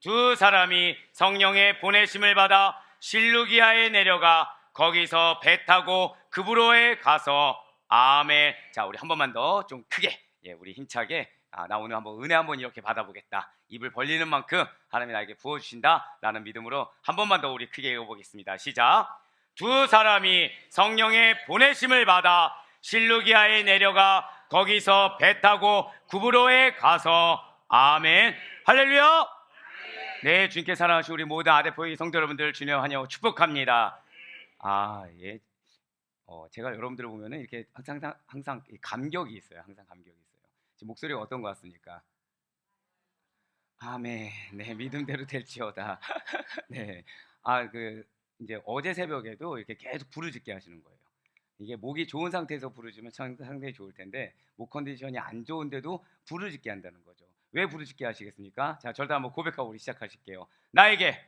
두 사람이 성령의 보내심을 받아 실루기아에 내려가 거기서 배 타고 그브로에 가서 아멘. 자, 우리 한 번만 더 좀 크게, 우리 힘차게, 나 오늘 한번 은혜 한번 이렇게 받아보겠다, 입을 벌리는 만큼 하나님이 나에게 부어주신다 라는 믿음으로 한 번만 더 우리 크게 읽어보겠습니다. 시작. 두 사람이 성령의 보내심을 받아 실루기아에 내려가 거기서 배 타고 구브로에 가서 아멘. 할렐루야. 네, 주님께 사랑하시고 우리 모든 아데포이 성도 여러분들 주님 환영하고 축복합니다. 제가 여러분들을 보면은 이렇게 항상 감격이 있어요. 항상 감격이 있어요. 지금 목소리가 어떤 것 같습니까? 아멘. 네, 믿음대로 될지어다. 네, 이제 어제 새벽에도 이렇게 계속 부르짖게 하시는 거예요. 이게 목이 좋은 상태에서 부르짖으면 상당히 좋을 텐데 목 컨디션이 안 좋은데도 부르짖게 한다는 거죠. 왜 부르짖게 하시겠습니까? 자, 저를 한번 고백하고 우리 시작하실게요. 나에게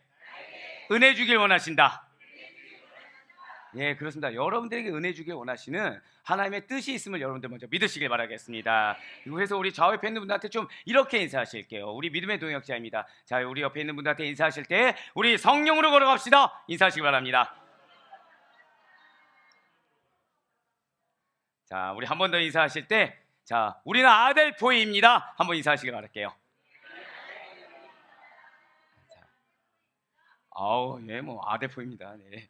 은혜 주길 원하신다. 예, 그렇습니다. 여러분들에게 은혜 주길 원하시는 하나님의 뜻이 있음을 여러분들 먼저 믿으시길 바라겠습니다. 그래서 우리 좌우 옆에 있는 분들한테 좀 이렇게 인사하실게요. 우리 믿음의 동역자입니다. 자, 우리 옆에 있는 분들한테 인사하실 때 우리 성령으로 걸어갑시다. 인사하시기 바랍니다. 자, 우리 한 번 더 인사하실 때, 자, 우리는 아델포이입니다. 한번 인사하시길 바랄게요. 아델포입니다. 네.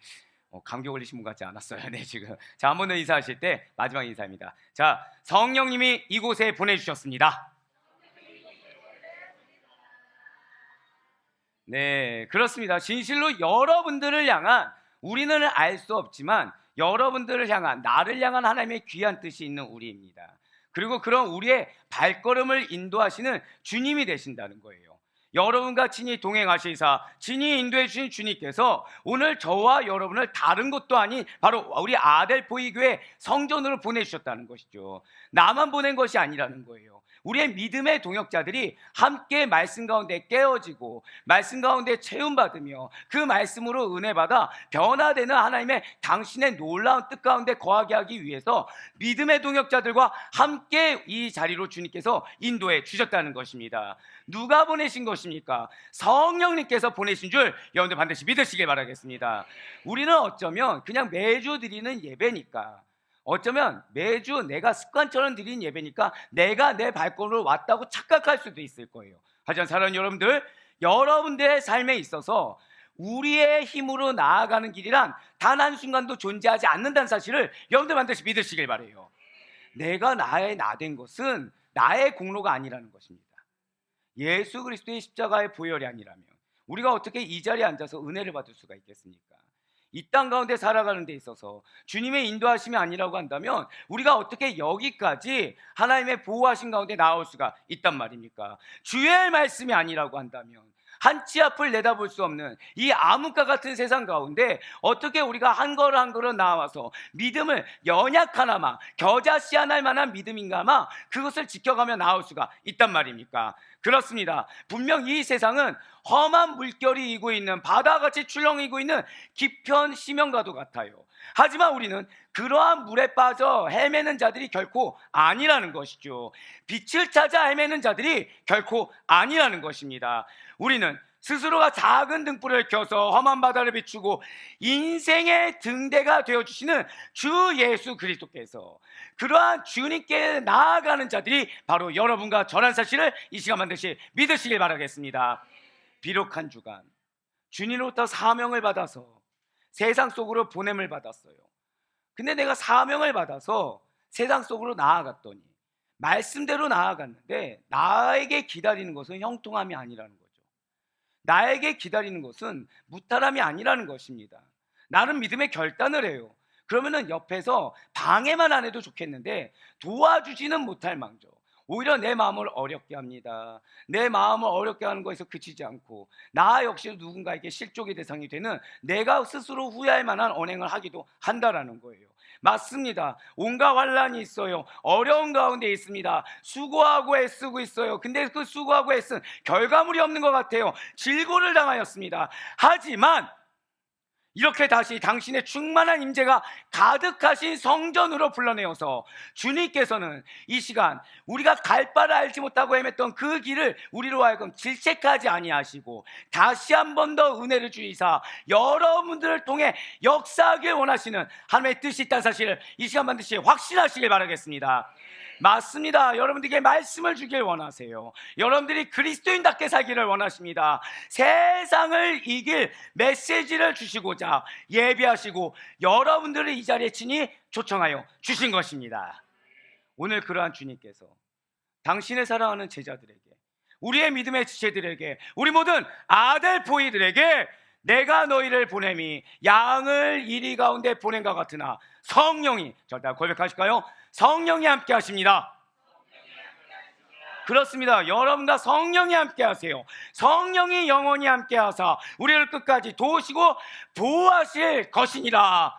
감기 걸리신 분 같지 않았어요. 네, 지금. 자, 한 번 더 인사하실 때 마지막 인사입니다. 자, 성령님이 이곳에 보내주셨습니다. 네, 그렇습니다. 진실로 여러분들을 향한, 우리는 알 수 없지만 여러분들을 향한, 나를 향한 하나님의 귀한 뜻이 있는 우리입니다. 그리고 그런 우리의 발걸음을 인도하시는 주님이 되신다는 거예요. 여러분과 친히 동행하시사 친히 인도해 주신 주님께서 오늘 저와 여러분을 다른 것도 아닌 바로 우리 아델포이 교회 성전으로 보내주셨다는 것이죠. 나만 보낸 것이 아니라는 거예요. 우리의 믿음의 동역자들이 함께 말씀 가운데 깨어지고 말씀 가운데 체험받으며 그 말씀으로 은혜받아 변화되는 하나님의 당신의 놀라운 뜻 가운데 거하게 하기 위해서 믿음의 동역자들과 함께 이 자리로 주님께서 인도해 주셨다는 것입니다. 누가 보내신 것입니까? 성령님께서 보내신 줄 여러분들 반드시 믿으시길 바라겠습니다. 우리는 어쩌면 그냥 매주 드리는 예배니까, 어쩌면 매주 내가 습관처럼 드리는 예배니까 내가 내 발걸음으로 왔다고 착각할 수도 있을 거예요. 하지만 사랑하는 여러분들, 여러분들의 삶에 있어서 우리의 힘으로 나아가는 길이란 단 한순간도 존재하지 않는다는 사실을 여러분들 반드시 믿으시길 바라요. 내가 나의 나된 것은 나의 공로가 아니라는 것입니다. 예수 그리스도의 십자가의 보혈이 아니라면 우리가 어떻게 이 자리에 앉아서 은혜를 받을 수가 있겠습니까? 이 땅 가운데 살아가는 데 있어서 주님의 인도하심이 아니라고 한다면 우리가 어떻게 여기까지 하나님의 보호하신 가운데 나올 수가 있단 말입니까? 주의 말씀이 아니라고 한다면 한 치 앞을 내다볼 수 없는 이 암흑과 같은 세상 가운데 어떻게 우리가 한 걸음 한 걸음 나와서 믿음을 연약하나마 겨자씨 하나일 만한 믿음인가마 그것을 지켜가며 나올 수가 있단 말입니까? 그렇습니다. 분명 이 세상은 험한 물결이 이고 있는 바다같이 출렁이고 있는 깊은 심연과도 같아요. 하지만 우리는 그러한 물에 빠져 헤매는 자들이 결코 아니라는 것이죠. 빛을 찾아 헤매는 자들이 결코 아니라는 것입니다. 우리는 스스로가 작은 등불을 켜서 험한 바다를 비추고 인생의 등대가 되어주시는 주 예수 그리스도께서 그러한 주님께 나아가는 자들이 바로 여러분과 저란 사실을 이 시간 반드시 믿으시길 바라겠습니다. 비록 한 주간 주님으로부터 사명을 받아서 세상 속으로 보냄을 받았어요. 근데 내가 사명을 받아서 세상 속으로 나아갔더니 말씀대로 나아갔는데 나에게 기다리는 것은 형통함이 아니라는 거죠. 나에게 기다리는 것은 무탈함이 아니라는 것입니다. 나는 믿음의 결단을 해요. 그러면은 옆에서 방해만 안 해도 좋겠는데 도와주지는 못할 망정 오히려 내 마음을 어렵게 합니다. 내 마음을 어렵게 하는 것에서 그치지 않고 나 역시 누군가에게 실족의 대상이 되는 내가 스스로 후회할 만한 언행을 하기도 한다라는 거예요. 맞습니다. 온갖 환란이 있어요. 어려운 가운데 있습니다. 수고하고 애쓰고 있어요. 근데 그 수고하고 애쓴 결과물이 없는 것 같아요. 질고를 당하였습니다. 하지만 이렇게 다시 당신의 충만한 임재가 가득하신 성전으로 불러내어서 주님께서는 이 시간 우리가 갈 바를 알지 못하고 헤맸던 그 길을 우리로 하여금 질책하지 아니하시고 다시 한 번 더 은혜를 주이사 여러분들을 통해 역사하길 원하시는 하나님의 뜻이 있다는 사실을 이 시간 반드시 확신하시길 바라겠습니다. 맞습니다. 여러분들에게 말씀을 주길 원하세요. 여러분들이 그리스도인답게 살기를 원하십니다. 세상을 이길 메시지를 주시고자 예비하시고 여러분들을 이 자리에 친히 초청하여 주신 것입니다. 오늘 그러한 주님께서 당신의 사랑하는 제자들에게, 우리의 믿음의 지체들에게, 우리 모든 아들 보이들에게 내가 너희를 보냄이 양을 이리 가운데 보낸 것 같으나 성령이, 절대 고백하실까요? 성령이 함께 하십니다. 그렇습니다. 여러분과 성령이 함께 하세요. 성령이 영원히 함께 하사 우리를 끝까지 도우시고 보호하실 것이니라.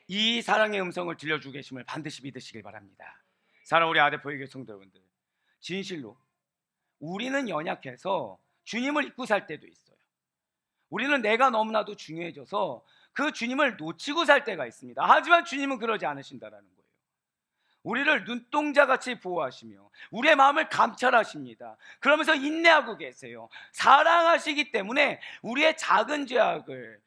이 사랑의 음성을 들려주고 계심을 반드시 믿으시길 바랍니다. 사랑하는 우리 아들 보이교회 성도 여러분들, 진실로 우리는 연약해서 주님을 잊고 살 때도 있어요. 우리는 내가 너무나도 중요해져서 그 주님을 놓치고 살 때가 있습니다. 하지만 주님은 그러지 않으신다라는 거예요. 우리를 눈동자같이 보호하시며 우리의 마음을 감찰하십니다. 그러면서 인내하고 계세요. 사랑하시기 때문에 우리의 작은 죄악을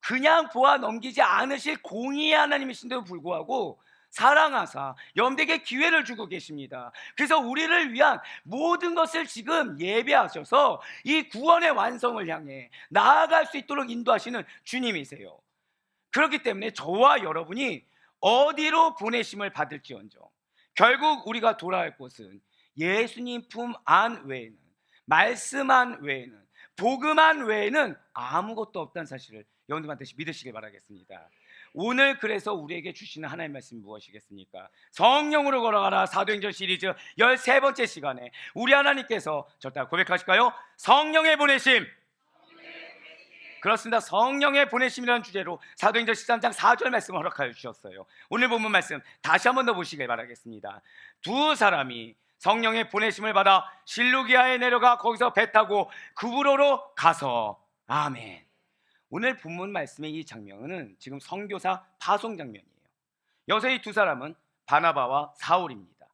그냥 보아 넘기지 않으실 공의의 하나님이신데도 불구하고 사랑하사 여러분들에게 기회를 주고 계십니다. 그래서 우리를 위한 모든 것을 지금 예배하셔서 이 구원의 완성을 향해 나아갈 수 있도록 인도하시는 주님이세요. 그렇기 때문에 저와 여러분이 어디로 보내심을 받을지언정 결국 우리가 돌아갈 곳은 예수님 품 안 외에는, 말씀 안 외에는, 복음 안 외에는 아무것도 없다는 사실을 여러분들 반드시 믿으시길 바라겠습니다. 오늘 그래서 우리에게 주시는 하나님의 말씀이 무엇이겠습니까? 성령으로 걸어가라 사도행전 시리즈 13번째 시간에 우리 하나님께서 저따 고백하실까요? 성령의 보내심. 그렇습니다. 성령의 보내심이라는 주제로 사도행전 13장 4절 말씀을 허락하여 주셨어요. 오늘 본문 말씀 다시 한 번 더 보시길 바라겠습니다. 두 사람이 성령의 보내심을 받아 실루기아에 내려가 거기서 배 타고 구브로로 가서, 아멘. 오늘 본문 말씀의 이 장면은 지금 선교사 파송 장면이에요. 여기서 이 두 사람은 바나바와 사울입니다.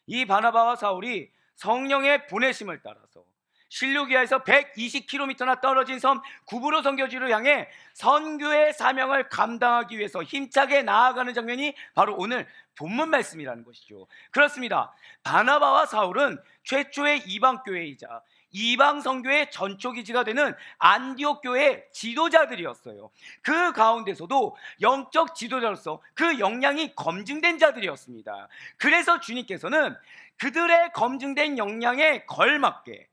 이 바나바와 사울이 성령의 보내심을 따라서 실루기아에서 120km나 떨어진 섬 구브로 선교지로 향해 선교의 사명을 감당하기 위해서 힘차게 나아가는 장면이 바로 오늘 본문 말씀이라는 것이죠. 그렇습니다. 바나바와 사울은 최초의 이방 교회이자 이방 선교의 전초기지가 되는 안디옥 교회의 지도자들이었어요. 그 가운데서도 영적 지도자로서 그 역량이 검증된 자들이었습니다. 그래서 주님께서는 그들의 검증된 역량에 걸맞게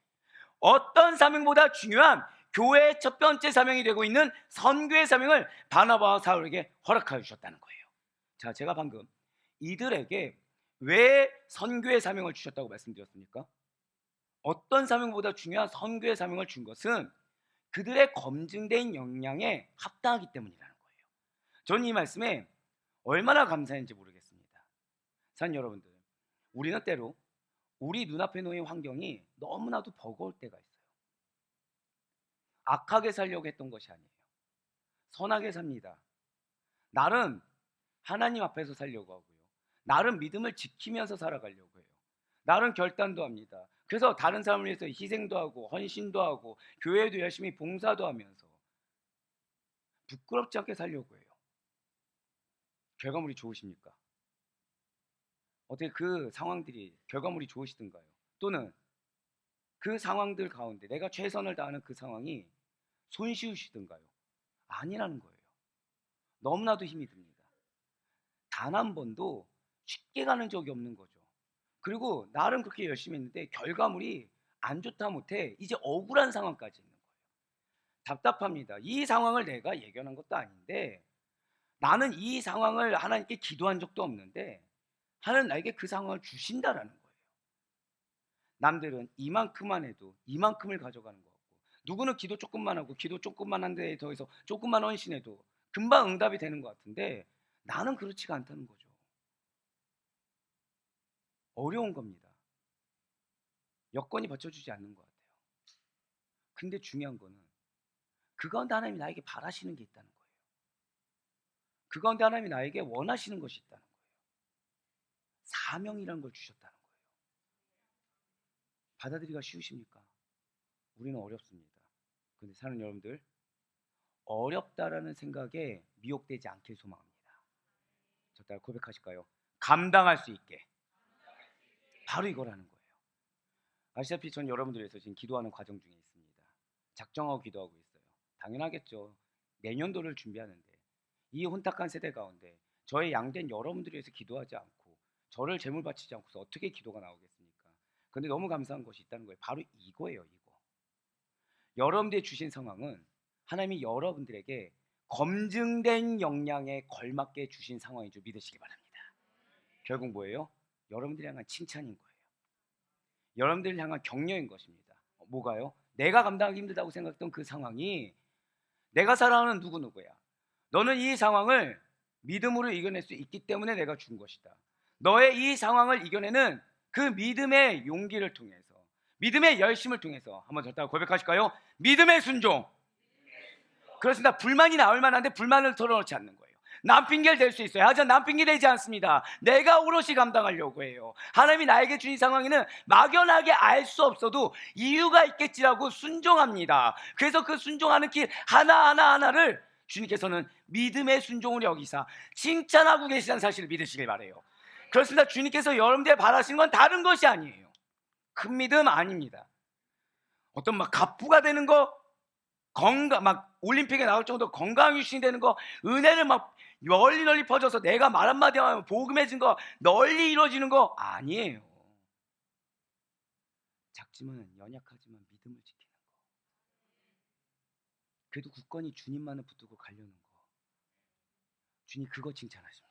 어떤 사명보다 중요한 교회의 첫 번째 사명이 되고 있는 선교의 사명을 바나바와 사울에게 허락하여 주셨다는 거예요. 자, 제가 방금 이들에게 왜 선교의 사명을 주셨다고 말씀드렸습니까? 어떤 사명보다 중요한 선교의 사명을 준 것은 그들의 검증된 역량에 합당하기 때문이라는 거예요. 저는 이 말씀에 얼마나 감사한지 모르겠습니다. 산 여러분들, 우리는 때로 우리 눈앞에 놓인 환경이 너무나도 버거울 때가 있어요. 악하게 살려고 했던 것이 아니에요. 선하게 삽니다. 나름 하나님 앞에서 살려고 하고요. 나름 믿음을 지키면서 살아가려고 해요. 나름 결단도 합니다. 그래서 다른 사람을 위해서 희생도 하고 헌신도 하고 교회도 열심히 봉사도 하면서 부끄럽지 않게 살려고 해요. 결과물이 좋으십니까? 어떻게 그 상황들이 결과물이 좋으시던가요? 또는 그 상황들 가운데 내가 최선을 다하는 그 상황이 손쉬우시던가요? 아니라는 거예요. 너무나도 힘이 듭니다. 단 한 번도 쉽게 가는 적이 없는 거죠. 그리고 나름 그렇게 열심히 했는데 결과물이 안 좋다 못해 이제 억울한 상황까지 있는 거예요. 답답합니다. 이 상황을 내가 예견한 것도 아닌데, 나는 이 상황을 하나님께 기도한 적도 없는데 하나님 나에게 그 상황을 주신다라는 거예요. 남들은 이만큼만 해도 이만큼을 가져가는 것 같고, 누구는 기도 조금만 하고 기도 조금만 한 데에 더해서 조금만 헌신해도 금방 응답이 되는 것 같은데 나는 그렇지가 않다는 거죠. 어려운 겁니다. 여건이 받쳐주지 않는 것 같아요. 근데 중요한 거는 그 가운데 하나님이 나에게 바라시는 게 있다는 거예요. 그 가운데 하나님이 나에게 원하시는 것이 있다는 거예요. 사명이라는 걸 주셨다는 거예요. 받아들이기가 쉬우십니까? 우리는 어렵습니다. 그런데 사는 여러분들, 어렵다라는 생각에 미혹되지 않길 소망합니다. 저 따라 고백하실까요? 감당할 수 있게. 바로 이거라는 거예요. 아시다시피 전 여러분들 위해서 지금 기도하는 과정 중에 있습니다. 작정하고 기도하고 있어요. 당연하겠죠. 내년도를 준비하는데 이 혼탁한 세대 가운데 저의 양된 여러분들 위해서 기도하지 않고 저를 제물 바치지 않고서 어떻게 기도가 나오겠습니까? 그런데 너무 감사한 것이 있다는 거예요. 바로 이거예요. 이거. 여러분들이 주신 상황은 하나님이 여러분들에게 검증된 역량에 걸맞게 주신 상황인 줄 믿으시기 바랍니다. 결국 뭐예요? 여러분들이 향한 칭찬인 거예요. 여러분들을 향한 격려인 것입니다. 뭐가요? 내가 감당하기 힘들다고 생각했던 그 상황이 내가 사랑하는 누구누구야. 너는 이 상황을 믿음으로 이겨낼 수 있기 때문에 내가 준 것이다. 너의 이 상황을 이겨내는 그 믿음의 용기를 통해서, 믿음의 열심을 통해서 한번 저 따라 고백하실까요? 믿음의 순종. 그렇습니다. 불만이 나올 만한데 불만을 털어놓지 않는 거예요. 남 핑계를 댈 수 있어요. 하지만 남 핑계 대지 않습니다. 내가 오롯이 감당하려고 해요. 하나님이 나에게 주신 상황에는 막연하게 알 수 없어도 이유가 있겠지라고 순종합니다. 그래서 그 순종하는 길 하나하나를 주님께서는 믿음의 순종을 여기사 칭찬하고 계시다는 사실을 믿으시길 바라요. 그렇습니다. 주님께서 여러분들이 바라시는 건 다른 것이 아니에요. 큰 믿음 아닙니다. 어떤 막 갑부가 되는 거, 건강, 막 올림픽에 나올 정도로 건강 유신이 되는 거, 은혜를 막 널리 퍼져서 내가 말 한마디 하면 복음해진 거 널리 이루어지는 거 아니에요. 작지만 연약하지만 믿음을 지키는 거. 그래도 굳건히 주님만을 붙들고 가려는 거. 주님 그거 칭찬하십니다.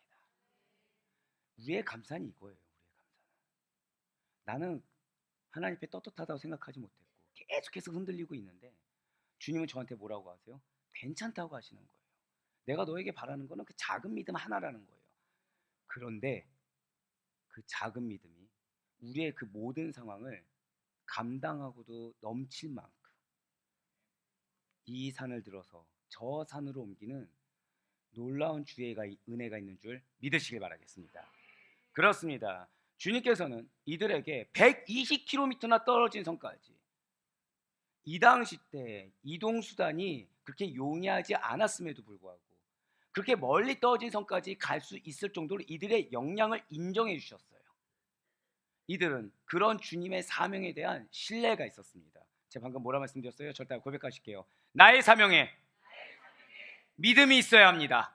우리의 감사는 이거예요. 우리의 감사는 나는 하나님 앞에 떳떳하다고 생각하지 못했고 계속해서 흔들리고 있는데 주님은 저한테 뭐라고 하세요? 괜찮다고 하시는 거예요. 내가 너에게 바라는 거는 그 작은 믿음 하나라는 거예요. 그런데 그 작은 믿음이 우리의 그 모든 상황을 감당하고도 넘칠 만큼 이 산을 들어서 저 산으로 옮기는 놀라운 주의 은혜가 있는 줄 믿으시길 바라겠습니다. 그렇습니다. 주님께서는 이들에게 120km나 떨어진 섬까지, 이 당시 때 이동수단이 그렇게 용이하지 않았음에도 불구하고 그렇게 멀리 떨어진 섬까지 갈 수 있을 정도로 이들의 역량을 인정해 주셨어요. 이들은 그런 주님의 사명에 대한 신뢰가 있었습니다. 제가 방금 뭐라 말씀드렸어요? 절대 고백하실게요. 나의 사명에 믿음이 있어야 합니다.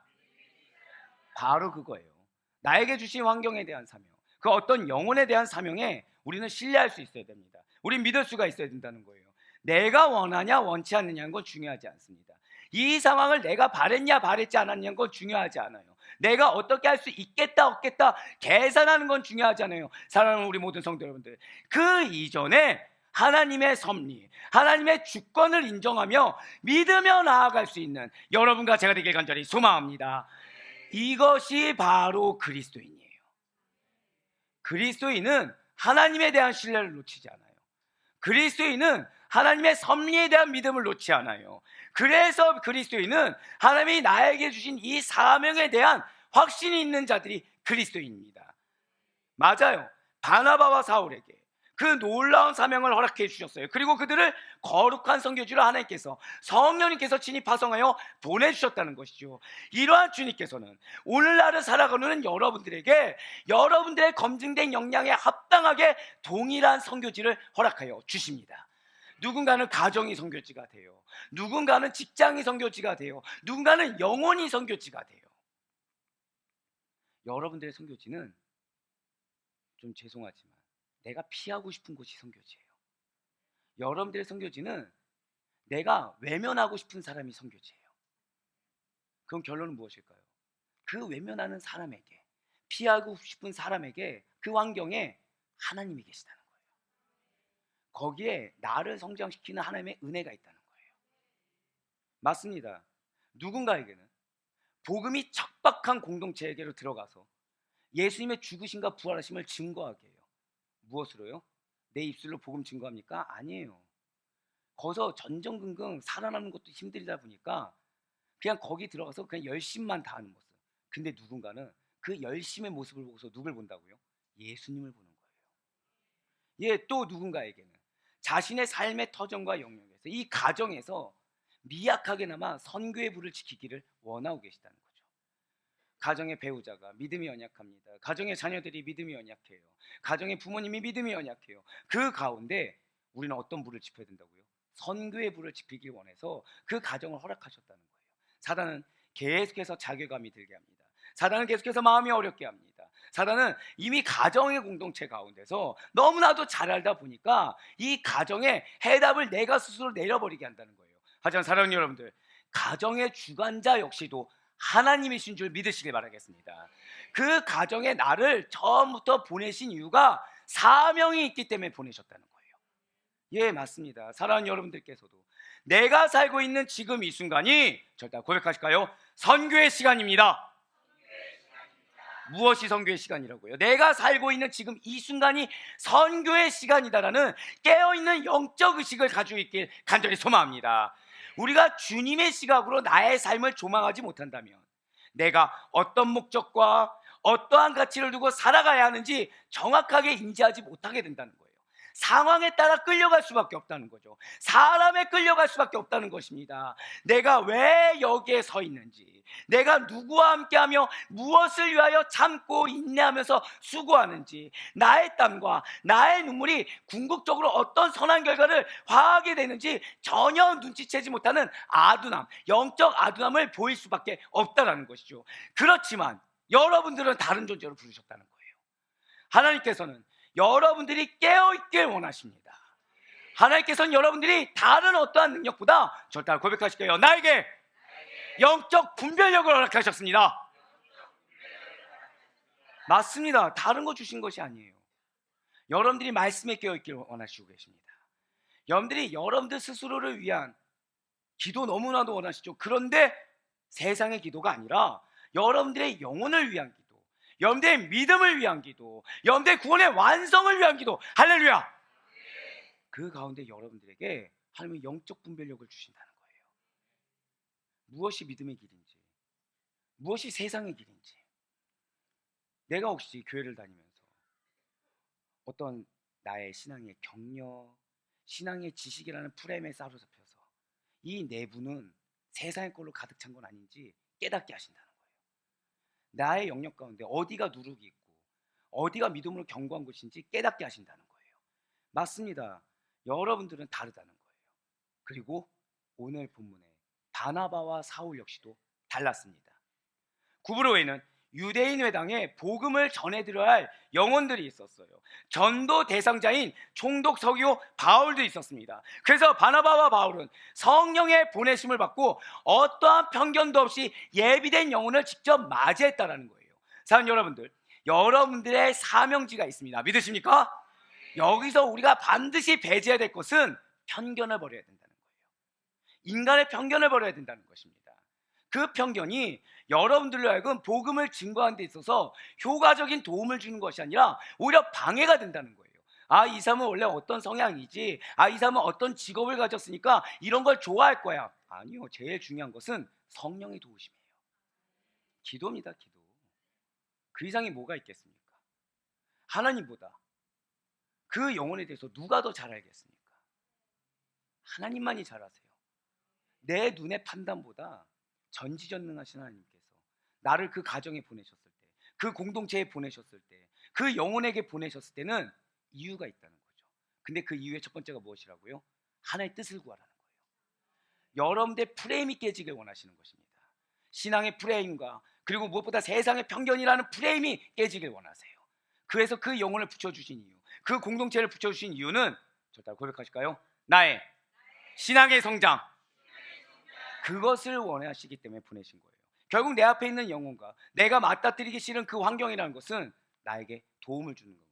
바로 그거예요. 나에게 주신 환경에 대한 사명, 그 어떤 영혼에 대한 사명에 우리는 신뢰할 수 있어야 됩니다. 우린 믿을 수가 있어야 된다는 거예요. 내가 원하냐 원치 않느냐는 건 중요하지 않습니다. 이 상황을 내가 바랬냐 바랬지 않았냐는 건 중요하지 않아요. 내가 어떻게 할 수 있겠다 없겠다 계산하는 건 중요하지 않아요. 사랑하는 우리 모든 성도 여러분들, 그 이전에 하나님의 섭리, 하나님의 주권을 인정하며 믿으며 나아갈 수 있는 여러분과 제가 되길 간절히 소망합니다. 이것이 바로 그리스도인이에요. 그리스도인은 하나님에 대한 신뢰를 놓치지 않아요. 그리스도인은 하나님의 섭리에 대한 믿음을 놓지 않아요. 그래서 그리스도인은 하나님이 나에게 주신 이 사명에 대한 확신이 있는 자들이 그리스도인입니다. 맞아요. 바나바와 사울에게 그 놀라운 사명을 허락해 주셨어요. 그리고 그들을 거룩한 선교지로 하나님께서, 성령님께서 친히 파송하여 보내주셨다는 것이죠. 이러한 주님께서는 오늘날을 살아가는 여러분들에게 여러분들의 검증된 역량에 합당하게 동일한 선교지를 허락하여 주십니다. 누군가는 가정이 선교지가 돼요. 누군가는 직장이 선교지가 돼요. 누군가는 영혼이 선교지가 돼요. 여러분들의 선교지는 좀 죄송하지만 내가 피하고 싶은 곳이 선교지예요. 여러분들의 선교지는 내가 외면하고 싶은 사람이 선교지예요. 그럼 결론은 무엇일까요? 그 외면하는 사람에게, 피하고 싶은 사람에게, 그 환경에 하나님이 계시다는 거예요. 거기에 나를 성장시키는 하나님의 은혜가 있다는 거예요. 맞습니다. 누군가에게는 복음이 척박한 공동체에게로 들어가서 예수님의 죽으심과 부활하심을 증거하게 해요. 무엇으로요? 내 입술로 복음 증거합니까? 아니에요. 거기서 전전긍긍 살아남는 것도 힘들다 보니까 그냥 거기 들어가서 그냥 열심만 다하는 모습. 근데 누군가는 그 열심의 모습을 보고서 누굴 본다고요? 예수님을 보는 거예요. 예, 또 누군가에게는 자신의 삶의 터전과 영역에서, 이 가정에서 미약하게나마 선교의 불을 지키기를 원하고 계시다는 거죠. 가정의 배우자가 믿음이 연약합니다. 가정의 자녀들이 믿음이 연약해요. 가정의 부모님이 믿음이 연약해요. 그 가운데 우리는 어떤 불을 지펴야 된다고요? 선교의 불을 지피길 원해서 그 가정을 허락하셨다는 거예요. 사단은 계속해서 자괴감이 들게 합니다. 사단은 계속해서 마음이 어렵게 합니다. 사단은 이미 가정의 공동체 가운데서 너무나도 잘 알다 보니까 이 가정의 해답을 내가 스스로 내려버리게 한다는 거예요. 하지만 사랑하는 여러분들, 가정의 주관자 역시도 하나님이신 줄 믿으시길 바라겠습니다. 그 가정에 나를 처음부터 보내신 이유가 사명이 있기 때문에 보내셨다는 거예요. 예, 맞습니다. 사랑하는 여러분들께서도 내가 살고 있는 지금 이 순간이 절대 고백하실까요? 선교의 시간입니다. 무엇이 선교의 시간이라고요? 내가 살고 있는 지금 이 순간이 선교의 시간이다라는 깨어있는 영적 의식을 가지고 있길 간절히 소망합니다. 우리가 주님의 시각으로 나의 삶을 조망하지 못한다면 내가 어떤 목적과 어떠한 가치를 두고 살아가야 하는지 정확하게 인지하지 못하게 된다는 거예요. 상황에 따라 끌려갈 수밖에 없다는 거죠. 사람에 끌려갈 수밖에 없다는 것입니다. 내가 왜 여기에 서 있는지, 내가 누구와 함께하며 무엇을 위하여 참고 인내하면서 수고하는지, 나의 땀과 나의 눈물이 궁극적으로 어떤 선한 결과를 화하게 되는지 전혀 눈치채지 못하는 아둔함, 영적 아둔함을 보일 수밖에 없다는 것이죠. 그렇지만 여러분들은 다른 존재로 부르셨다는 거예요. 하나님께서는 여러분들이 깨어있길 원하십니다. 하나님께서는 여러분들이 다른 어떠한 능력보다 절대 고백하실게요. 나에게 영적 분별력을 허락하셨습니다. 맞습니다. 다른 거 주신 것이 아니에요. 여러분들이 말씀에 깨어있길 원하시고 계십니다. 여러분들이 여러분들 스스로를 위한 기도 너무나도 원하시죠. 그런데 세상의 기도가 아니라 여러분들의 영혼을 위한 기도, 여러분들의 믿음을 위한 기도, 여러분들의 구원의 완성을 위한 기도. 할렐루야. 그 가운데 여러분들에게 하나님은 영적 분별력을 주신다는 거예요. 무엇이 믿음의 길인지, 무엇이 세상의 길인지. 내가 혹시 교회를 다니면서 어떤 나의 신앙의 격려, 신앙의 지식이라는 프레임에 사로잡혀서 이 내부는 세상의 걸로 가득 찬 건 아닌지 깨닫게 하신다는 거예요. 나의 영역 가운데 어디가 누룩이 있고 어디가 믿음으로 견고한 것인지 깨닫게 하신다는 거예요. 맞습니다. 여러분들은 다르다는 거예요. 그리고 오늘 본문에 바나바와 사울 역시도 달랐습니다. 구브로에는 유대인 회당에 복음을 전해드려야 할 영혼들이 있었어요. 전도 대상자인 총독 서기오 바울도 있었습니다. 그래서 바나바와 바울은 성령의 보내심을 받고 어떠한 편견도 없이 예비된 영혼을 직접 맞이했다는 거예요. 사랑하는 여러분들, 여러분들의 사명지가 있습니다. 믿으십니까? 여기서 우리가 반드시 배제해야 될 것은 편견을 버려야 된다는 거예요. 인간의 편견을 버려야 된다는 것입니다. 그 편견이 여러분들로 하여금 복음을 증거하는 데 있어서 효과적인 도움을 주는 것이 아니라 오히려 방해가 된다는 거예요. 아, 이 사람은 원래 어떤 성향이지, 아, 이 사람은 어떤 직업을 가졌으니까 이런 걸 좋아할 거야. 아니요, 제일 중요한 것은 성령의 도우심이에요. 기도입니다. 기도. 그 이상이 뭐가 있겠습니까? 하나님보다 그 영혼에 대해서 누가 더 잘 알겠습니까? 하나님만이 잘 아세요. 내 눈의 판단보다 전지전능하신 하나님께서 나를 그 가정에 보내셨을 때, 그 공동체에 보내셨을 때, 그 영혼에게 보내셨을 때는 이유가 있다는 거죠. 근데 그 이유의 첫 번째가 무엇이라고요? 하나의 뜻을 구하라는 거예요. 여러분들의 프레임이 깨지길 원하시는 것입니다. 신앙의 프레임과 그리고 무엇보다 세상의 편견이라는 프레임이 깨지길 원하세요. 그래서 그 영혼을 붙여주신 이유, 그 공동체를 붙여주신 이유는 절대 고백하실까요? 나의 신앙의 성장, 그것을 원하시기 때문에 보내신 거예요. 결국 내 앞에 있는 영혼과 내가 맞닥뜨리기 싫은 그 환경이라는 것은 나에게 도움을 주는 거예요.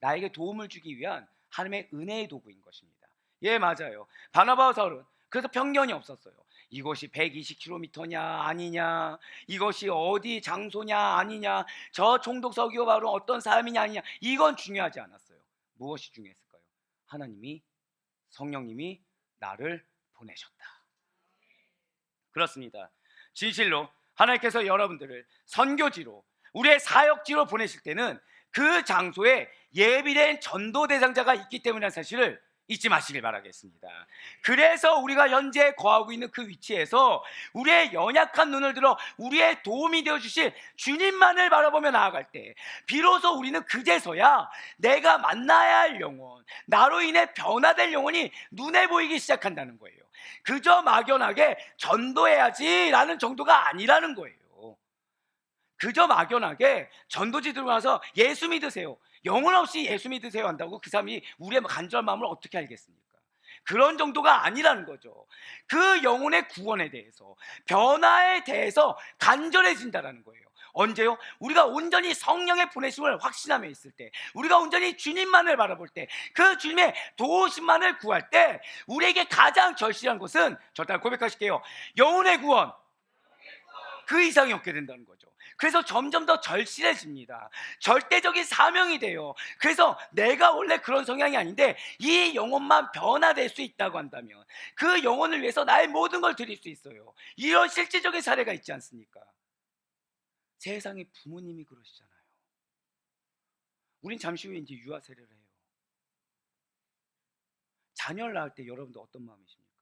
나에게 도움을 주기 위한 하나님의 은혜의 도구인 것입니다. 예, 맞아요. 바나바와 사울은 그래서 편견이 없었어요. 이것이 120km냐 아니냐, 이것이 어디 장소냐 아니냐, 저 총독 서기오 바로 어떤 사람이냐 아니냐, 이건 중요하지 않았어요. 무엇이 중요했을까요? 하나님이, 성령님이 나를 보내셨다. 그렇습니다. 진실로 하나님께서 여러분들을 선교지로, 우리의 사역지로 보내실 때는 그 장소에 예비된 전도 대상자가 있기 때문이라는 사실을 잊지 마시길 바라겠습니다. 그래서 우리가 현재 거하고 있는 그 위치에서 우리의 연약한 눈을 들어 우리의 도움이 되어 주실 주님만을 바라보며 나아갈 때 비로소 우리는 그제서야 내가 만나야 할 영혼, 나로 인해 변화될 영혼이 눈에 보이기 시작한다는 거예요. 그저 막연하게 전도해야지 라는 정도가 아니라는 거예요. 그저 막연하게 전도지 들어가서 예수 믿으세요, 영혼 없이 예수 믿으세요 한다고 그 사람이 우리의 간절한 마음을 어떻게 알겠습니까? 그런 정도가 아니라는 거죠. 그 영혼의 구원에 대해서, 변화에 대해서 간절해진다는 거예요. 언제요? 우리가 온전히 성령의 보내심을 확신하며 있을 때, 우리가 온전히 주님만을 바라볼 때, 그 주님의 도우심만을 구할 때 우리에게 가장 절실한 것은, 저를 고백하실게요, 영혼의 구원, 그 이상이 없게 된다는 거죠. 그래서 점점 더 절실해집니다. 절대적인 사명이 돼요. 그래서 내가 원래 그런 성향이 아닌데 이 영혼만 변화될 수 있다고 한다면 그 영혼을 위해서 나의 모든 걸 드릴 수 있어요. 이런 실질적인 사례가 있지 않습니까? 세상에 부모님이 그러시잖아요. 우린 잠시 후에 이제 유아 세례를 해요. 자녀를 낳을 때 여러분들 어떤 마음이십니까?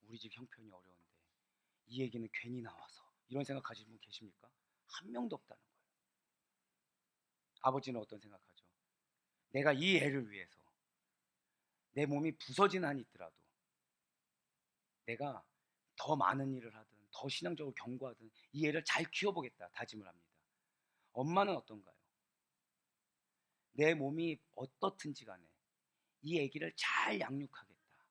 우리 집 형편이 어려운데 이 얘기는 괜히 나와서, 이런 생각 가지는 분 계십니까? 한 명도 없다는 거예요. 아버지는 어떤 생각하죠? 내가 이 애를 위해서 내 몸이 부서진 한이 있더라도 내가 더 많은 일을 하든 더 신앙적으로 견고하든 이 애를 잘 키워보겠다 다짐을 합니다. 엄마는 어떤가요? 내 몸이 어떻든지 간에 이 아기를 잘 양육하겠다.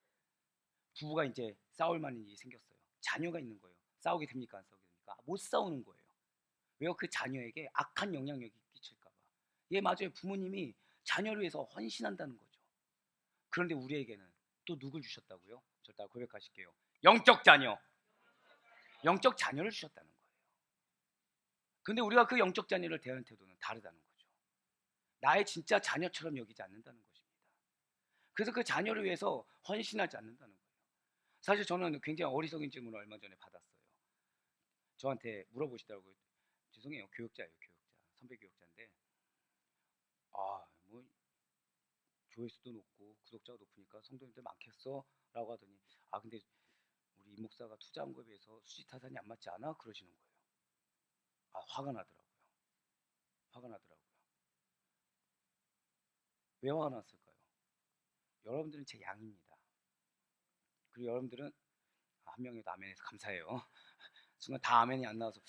부부가 이제 싸울 만한 일이 생겼어요. 자녀가 있는 거예요. 싸우게 됩니까? 안 싸우게 됩니까? 못 싸우는 거예요. 왜요? 그 자녀에게 악한 영향력이 끼칠까 봐. 예, 맞아요. 부모님이 자녀를 위해서 헌신한다는 거죠. 그런데 우리에게는 또 누굴 주셨다고요? 저 다 고백하실게요. 영적 자녀. 영적 자녀를 주셨다는 거예요. 근데 우리가 그 영적 자녀를 대하는 태도는 다르다는 거죠. 나의 진짜 자녀처럼 여기지 않는다는 것입니다. 그래서 그 자녀를 위해서 헌신하지 않는다는 거예요. 사실 저는 굉장히 어리석은 질문을 얼마 전에 받았어요. 저한테 물어보시더라고요. 죄송해요, 교육자예요, 교육자, 선배 교육자인데, 뭐 조회수도 높고 구독자가 높으니까 성도님들 많겠어? 라고 하더니, 근데 우리 임 목사가 투자한 거에 비해서 수지타산이 안 맞지 않아? 그러시는 거예요. 화가 나더라고요. 화가 나더라고요. 왜 화가 났을까요? 여러분들은 제 양입니다. 그리고 여러분들은 한 명이라도 아멘해서 감사해요. 순간 다 아멘이 안 나와서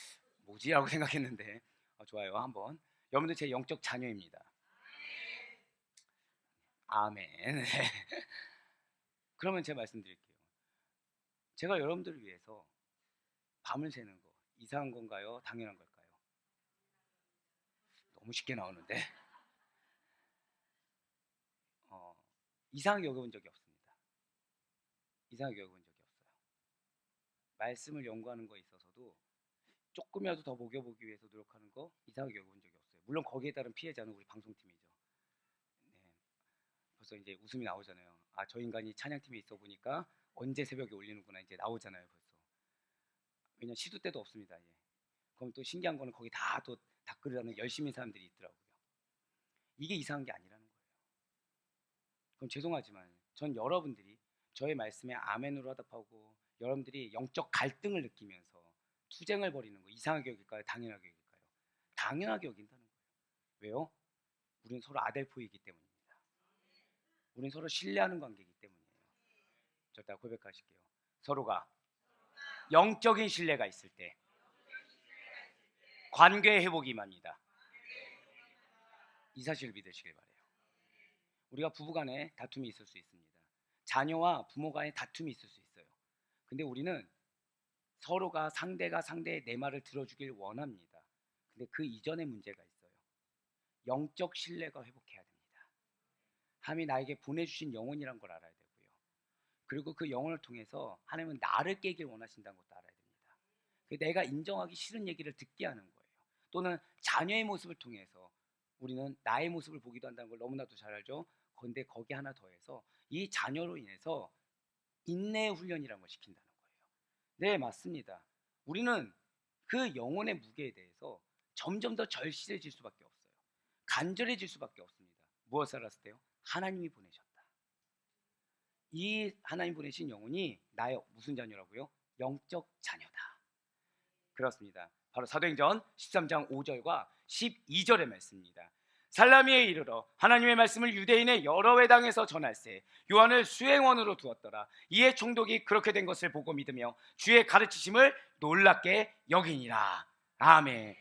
뭐지? 라고 생각했는데 좋아요. 한번. 여러분들 제 영적 자녀입니다. 아멘. 그러면 제가 말씀드릴게요. 제가 여러분들을 위해서 밤을 새는 거 이상한 건가요? 당연한 걸까요? 너무 쉽게 나오는데 이상하게 여겨본 적이 없습니다. 이상하게 여겨본 적이 없어요. 말씀을 연구하는 거에 있어서도 조금이라도 더 먹여보기 위해서 노력하는 거 이상하게 여겨본 적이 없어요. 물론 거기에 따른 피해자는 우리 방송팀이죠. 네, 벌써 이제 웃음이 나오잖아요. 저 인간이 찬양팀에 있어 보니까 언제 새벽에 올리는구나 이제 나오잖아요. 벌써. 왜냐면 시도 때도 없습니다. 예. 그럼 또 신기한 거는 거기 다 또 댓글이라는 열심히 사람들이 있더라고요. 이게 이상한 게 아니라는 거예요. 그럼 죄송하지만 전 여러분들이 저의 말씀에 아멘으로 화답하고 여러분들이 영적 갈등을 느끼면서 투쟁을 벌이는 거 이상하게 여길까요? 당연하게 여길까요? 당연하게 여긴다는 거예요. 왜요? 우리는 서로 아델포이기 때문입니다. 우리는 서로 신뢰하는 관계이기 때문이에요. 저 다 고백하실게요. 서로가 영적인 신뢰가 있을 때 관계 회복이 임합니다. 이 사실을 믿으시길 바래요. 우리가 부부간에 다툼이 있을 수 있습니다. 자녀와 부모 간에 다툼이 있을 수 있어요. 근데 우리는 서로가 상대가 상대의 내 말을 들어주길 원합니다. 근데 그 이전에 문제가 있어요. 영적 신뢰가 회복해야 됩니다. 하나님이 나에게 보내주신 영혼이란 걸 알아야 되고요. 그리고 그 영혼을 통해서 하나님은 나를 깨길 원하신다는 것도 알아야 됩니다. 내가 인정하기 싫은 얘기를 듣게 하는 거예요. 또는 자녀의 모습을 통해서 우리는 나의 모습을 보기도 한다는 걸 너무나도 잘 알죠. 그런데 거기 하나 더해서 이 자녀로 인해서 인내의 훈련이라는 걸 시킨다는 거예요. 네, 맞습니다. 우리는 그 영혼의 무게에 대해서 점점 더 절실해질 수밖에 없어요. 간절해질 수밖에 없습니다. 무엇을 알았을 때요? 하나님이 보내셨다. 이 하나님 보내신 영혼이 나의 무슨 자녀라고요? 영적 자녀다. 그렇습니다. 바로 사도행전 13장 5절과 12절의 말씀입니다. 살라미에 이르러 하나님의 말씀을 유대인의 여러 회당에서 전할세 요한을 수행원으로 두었더라. 이에 총독이 그렇게 된 것을 보고 믿으며 주의 가르치심을 놀랍게 여기니라. 아멘.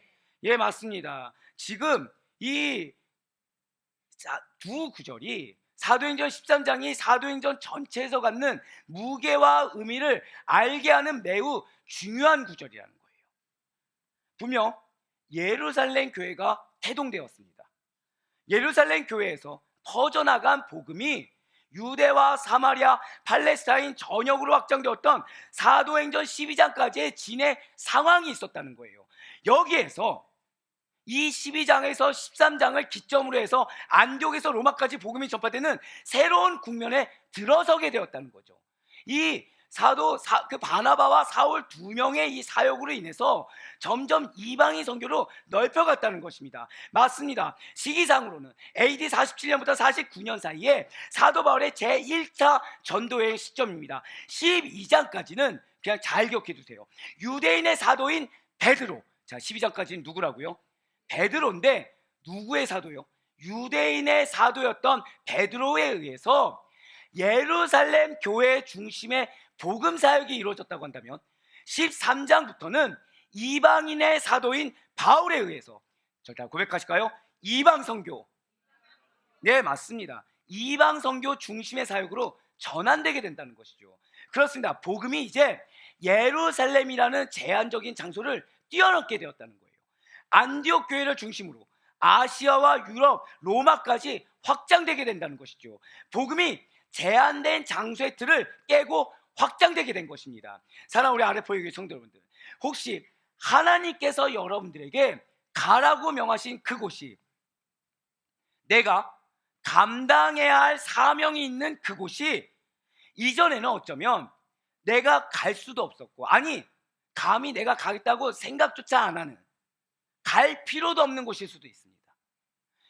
예, 맞습니다. 지금 이 두 구절이 사도행전 13장이 사도행전 전체에서 갖는 무게와 의미를 알게 하는 매우 중요한 구절이라는 거예요. 분명 예루살렘 교회가 태동되었습니다. 예루살렘 교회에서 퍼져나간 복음이 유대와 사마리아, 팔레스타인 전역으로 확장되었던 사도행전 12장까지의 진의 상황이 있었다는 거예요. 여기에서 이 12장에서 13장을 기점으로 해서 안디옥에서 로마까지 복음이 전파되는 새로운 국면에 들어서게 되었다는 거죠. 이 그 바나바와 사울 두 명의 이 사역으로 인해서 점점 이방인 선교로 넓혀갔다는 것입니다. 맞습니다. 시기상으로는 AD 47년부터 49년 사이에 사도 바울의 제1차 전도여행 시점입니다. 12장까지는 그냥 잘 기억해 두세요. 유대인의 사도인 베드로. 자, 12장까지는 누구라고요? 베드로인데 누구의 사도요? 유대인의 사도였던 베드로에 의해서 예루살렘 교회 중심의 복음 사역이 이루어졌다고 한다면 13장부터는 이방인의 사도인 바울에 의해서 절대 고백하실까요? 이방 선교. 네, 맞습니다. 이방 선교 중심의 사역으로 전환되게 된다는 것이죠. 그렇습니다. 복음이 이제 예루살렘이라는 제한적인 장소를 뛰어넘게 되었다는 거예요. 안디옥 교회를 중심으로 아시아와 유럽, 로마까지 확장되게 된다는 것이죠. 복음이 제한된 장소의 틀을 깨고 확장되게 된 것입니다. 사랑하는 우리 아레포교회 성도 여러분들, 혹시 하나님께서 여러분들에게 가라고 명하신 그곳이 내가 감당해야 할 사명이 있는 그곳이 이전에는 어쩌면 내가 갈 수도 없었고, 아니 감히 내가 가겠다고 생각조차 안 하는, 갈 필요도 없는 곳일 수도 있습니다.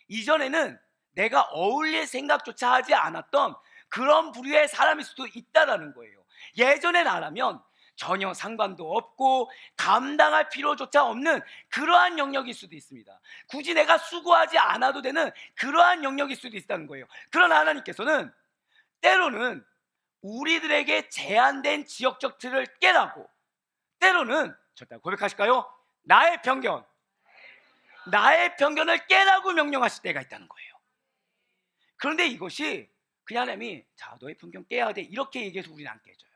이전에는 내가 어울릴 생각조차 하지 않았던 그런 부류의 사람일 수도 있다는 거예요. 예전에 나라면 전혀 상관도 없고 감당할 필요조차 없는 그러한 영역일 수도 있습니다. 굳이 내가 수고하지 않아도 되는 그러한 영역일 수도 있다는 거예요. 그러나 하나님께서는 때로는 우리들에게 제한된 지역적 틀을 깨라고, 때로는 절대 고백하실까요? 나의 편견을 깨라고 명령하실 때가 있다는 거예요. 그런데 이것이 그냥 하나님이 자, 너의 편견 깨야 돼 이렇게 얘기해서 우리는 안 깨져요.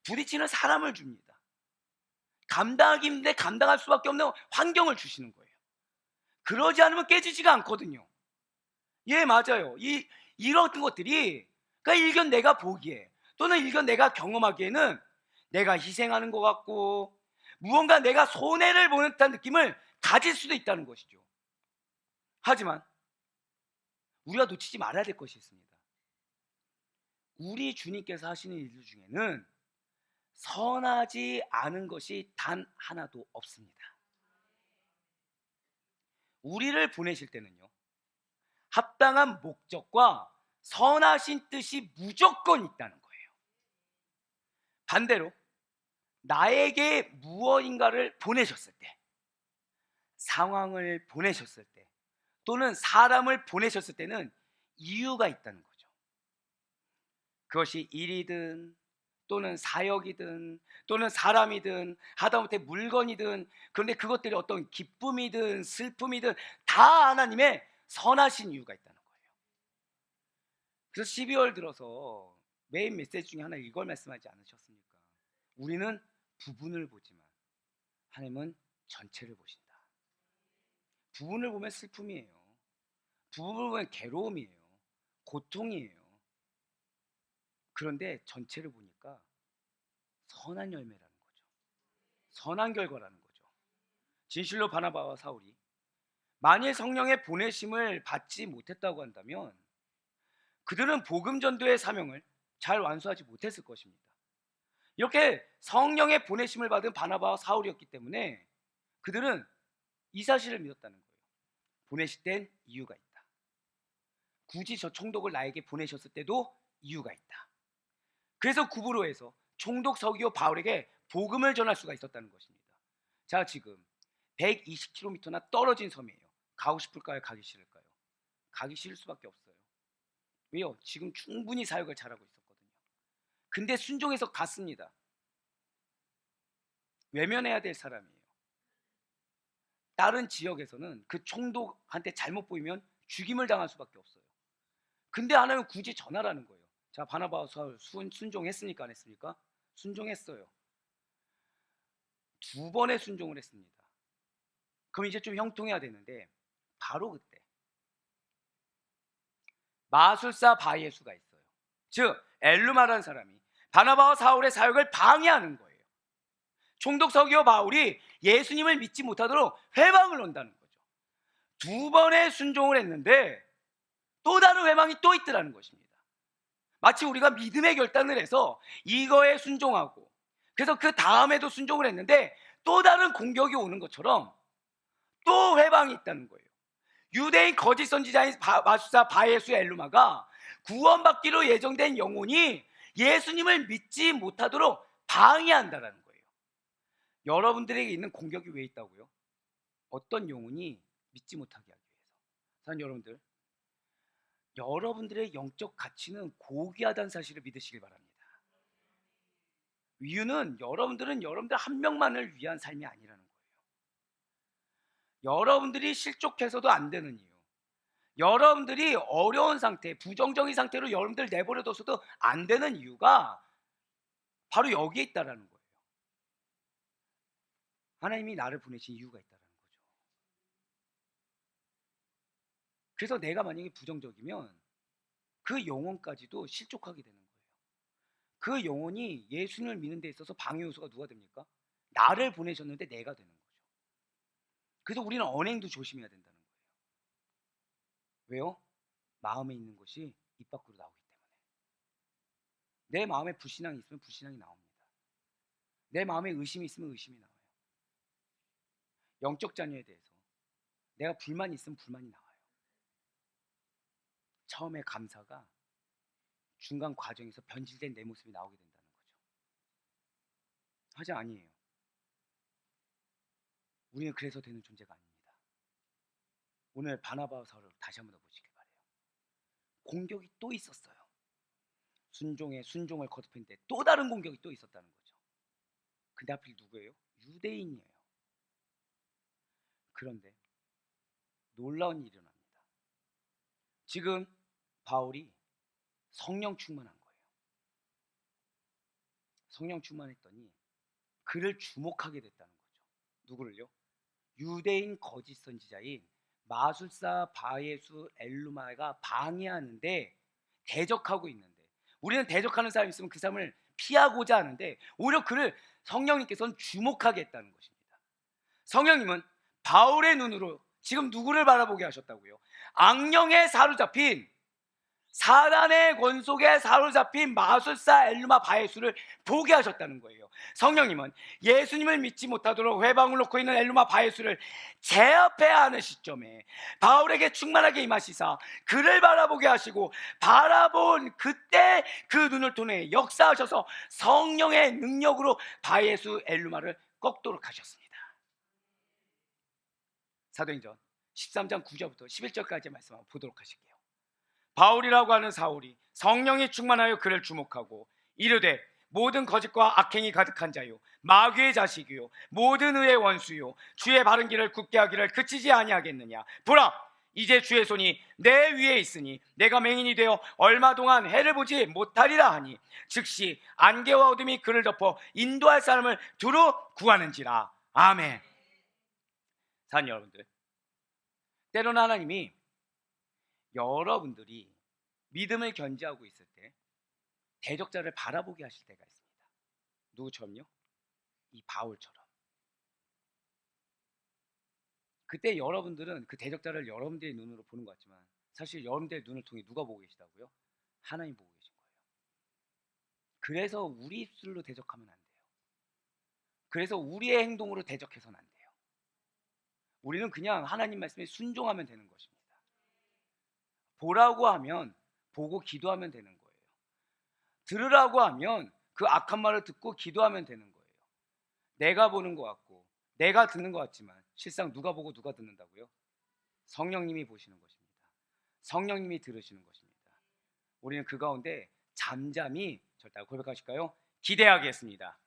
부딪히는 사람을 줍니다. 감당하기 힘든데 감당할 수밖에 없는 환경을 주시는 거예요. 그러지 않으면 깨지지가 않거든요. 예, 맞아요. 이런 것들이, 그러니까 일견 내가 보기에 또는 일견 내가 경험하기에는 내가 희생하는 것 같고 무언가 내가 손해를 보는 듯한 느낌을 가질 수도 있다는 것이죠. 하지만 우리가 놓치지 말아야 될 것이 있습니다. 우리 주님께서 하시는 일 중에는 선하지 않은 것이 단 하나도 없습니다. 우리를 보내실 때는요, 합당한 목적과 선하신 뜻이 무조건 있다는 거예요. 반대로 나에게 무엇인가를 보내셨을 때, 상황을 보내셨을 때, 또는 사람을 보내셨을 때는 이유가 있다는 거죠. 그것이 일이든 또는 사역이든 또는 사람이든 하다못해 물건이든, 그런데 그것들이 어떤 기쁨이든 슬픔이든 다 하나님의 선하신 이유가 있다는 거예요. 그래서 12월 들어서 메인 메시지 중에 하나 이걸 말씀하지 않으셨습니까? 우리는 부분을 보지만 하나님은 전체를 보신다. 부분을 보면 슬픔이에요. 부분을 보면 괴로움이에요. 고통이에요. 그런데 전체를 보니까 선한 열매라는 거죠. 선한 결과라는 거죠. 진실로 바나바와 사울이 만일 성령의 보내심을 받지 못했다고 한다면 그들은 복음 전도의 사명을 잘 완수하지 못했을 것입니다. 이렇게 성령의 보내심을 받은 바나바와 사울이었기 때문에 그들은 이 사실을 믿었다는 거예요. 보내실 땐 이유가 있다. 굳이 저 총독을 나에게 보내셨을 때도 이유가 있다. 그래서 구브로에서 총독 서기오 바울에게 복음을 전할 수가 있었다는 것입니다. 자, 지금 120km나 떨어진 섬이에요. 가고 싶을까요? 가기 싫을까요? 가기 싫을 수밖에 없어요. 왜요? 지금 충분히 사역을 잘하고 있었거든요. 근데 순종해서 갔습니다. 외면해야 될 사람이에요. 다른 지역에서는 그 총독한테 잘못 보이면 죽임을 당할 수밖에 없어요. 근데 하나는 굳이 전하라는 거예요. 자, 바나바와 사울 순종했습니까? 안 했습니까? 순종했어요. 2번의 순종을 했습니다. 그럼 이제 좀 형통해야 되는데 바로 그때 마술사 바예수가 있어요. 즉 엘루마라는 사람이 바나바와 사울의 사역을 방해하는 거예요. 총독 서기오 바울이 예수님을 믿지 못하도록 회방을 논다는 거죠. 2번의 순종을 했는데 또 다른 회방이 또 있더라는 것입니다. 마치 우리가 믿음의 결단을 해서 이거에 순종하고 그래서 그 다음에도 순종을 했는데 또 다른 공격이 오는 것처럼 또 회방이 있다는 거예요. 유대인 거짓 선지자인 마술사 바예수 엘루마가 구원받기로 예정된 영혼이 예수님을 믿지 못하도록 방해한다는 거예요. 여러분들에게 있는 공격이 왜 있다고요? 어떤 영혼이 믿지 못하게 하기 위해서. 사랑하는 여러분들, 여러분들의 영적 가치는 고귀하다는 사실을 믿으시길 바랍니다. 이유는 여러분들은 여러분들 한 명만을 위한 삶이 아니라는 거예요. 여러분들이 실족해서도 안 되는 이유, 여러분들이 어려운 상태, 부정적인 상태로 여러분들 내버려둬서도 안 되는 이유가 바로 여기에 있다라는 거예요. 하나님이 나를 보내신 이유가 있다라는 거죠. 그래서 내가 만약에 부정적이면 그 영혼까지도 실족하게 되는 거예요. 그 영혼이 예수님을 믿는 데 있어서 방해 요소가 누가 됩니까? 나를 보내셨는데 내가 되는 거죠. 그래서 우리는 언행도 조심해야 된다는 거예요. 왜요? 마음에 있는 것이 입 밖으로 나오기 때문에. 내 마음에 불신앙이 있으면 불신앙이 나옵니다. 내 마음에 의심이 있으면 의심이 나와요. 영적 자녀에 대해서 내가 불만이 있으면 불만이 나와요. 처음에 감사가 중간 과정에서 변질된 내 모습이 나오게 된다는 거죠. 하지 아니에요. 우리는 그래서 되는 존재가 아닙니다. 오늘 바나바와 사울을 다시 한번 더 보시길 바래요. 공격이 또 있었어요. 순종을 거듭했는데 또 다른 공격이 또 있었다는 거죠. 근데 하필 누구예요? 유대인이에요. 그런데 놀라운 일이 일어납니다. 지금 바울이 성령 충만한 거예요. 성령 충만했더니 그를 주목하게 됐다는 거죠. 누구를요? 유대인 거짓 선지자인 마술사 바예수 엘루마가 방해하는데 대적하고 있는데, 우리는 대적하는 사람이 있으면 그 사람을 피하고자 하는데 오히려 그를 성령님께서는 주목하게 했다는 것입니다. 성령님은 바울의 눈으로 지금 누구를 바라보게 하셨다고요? 악령에 사로잡힌, 사단의 권속에 사로잡힌 마술사 엘루마 바예수를 보게 하셨다는 거예요. 성령님은 예수님을 믿지 못하도록 회방을 놓고 있는 엘루마 바예수를 제압해야 하는 시점에 바울에게 충만하게 임하시사 그를 바라보게 하시고, 바라본 그때 그 눈을 통해 역사하셔서 성령의 능력으로 바예수 엘루마를 꺾도록 하셨습니다. 사도행전 13장 9절부터 11절까지 말씀 한번 보도록 하실게요. 바울이라고 하는 사울이 성령이 충만하여 그를 주목하고 이르되 모든 거짓과 악행이 가득한 자요 마귀의 자식이요 모든 의의 원수요 주의 바른 길을 굳게 하기를 그치지 아니하겠느냐. 보라, 이제 주의 손이 내 위에 있으니 내가 맹인이 되어 얼마 동안 해를 보지 못하리라 하니 즉시 안개와 어둠이 그를 덮어 인도할 사람을 두루 구하는지라. 아멘. 사랑하는 여러분들, 때로는 하나님이 여러분들이 믿음을 견지하고 있을 때 대적자를 바라보게 하실 때가 있습니다. 누구처럼요? 이 바울처럼. 그때 여러분들은 그 대적자를 여러분들의 눈으로 보는 것 같지만 사실 여러분들의 눈을 통해 누가 보고 계시다고요? 하나님 보고 계신 거예요. 그래서 우리 입술로 대적하면 안 돼요. 그래서 우리의 행동으로 대적해서는 안 돼요. 우리는 그냥 하나님 말씀에 순종하면 되는 것입니다. 보라고 하면 보고 기도하면 되는 거예요. 들으라고 하면 그 악한 말을 듣고 기도하면 되는 거예요. 내가 보는 것 같고 내가 듣는 것 같지만 실상 누가 보고 누가 듣는다고요? 성령님이 보시는 것입니다. 성령님이 들으시는 것입니다. 우리는 그 가운데 잠잠히 절대 고백하실까요? 기대하겠습니다.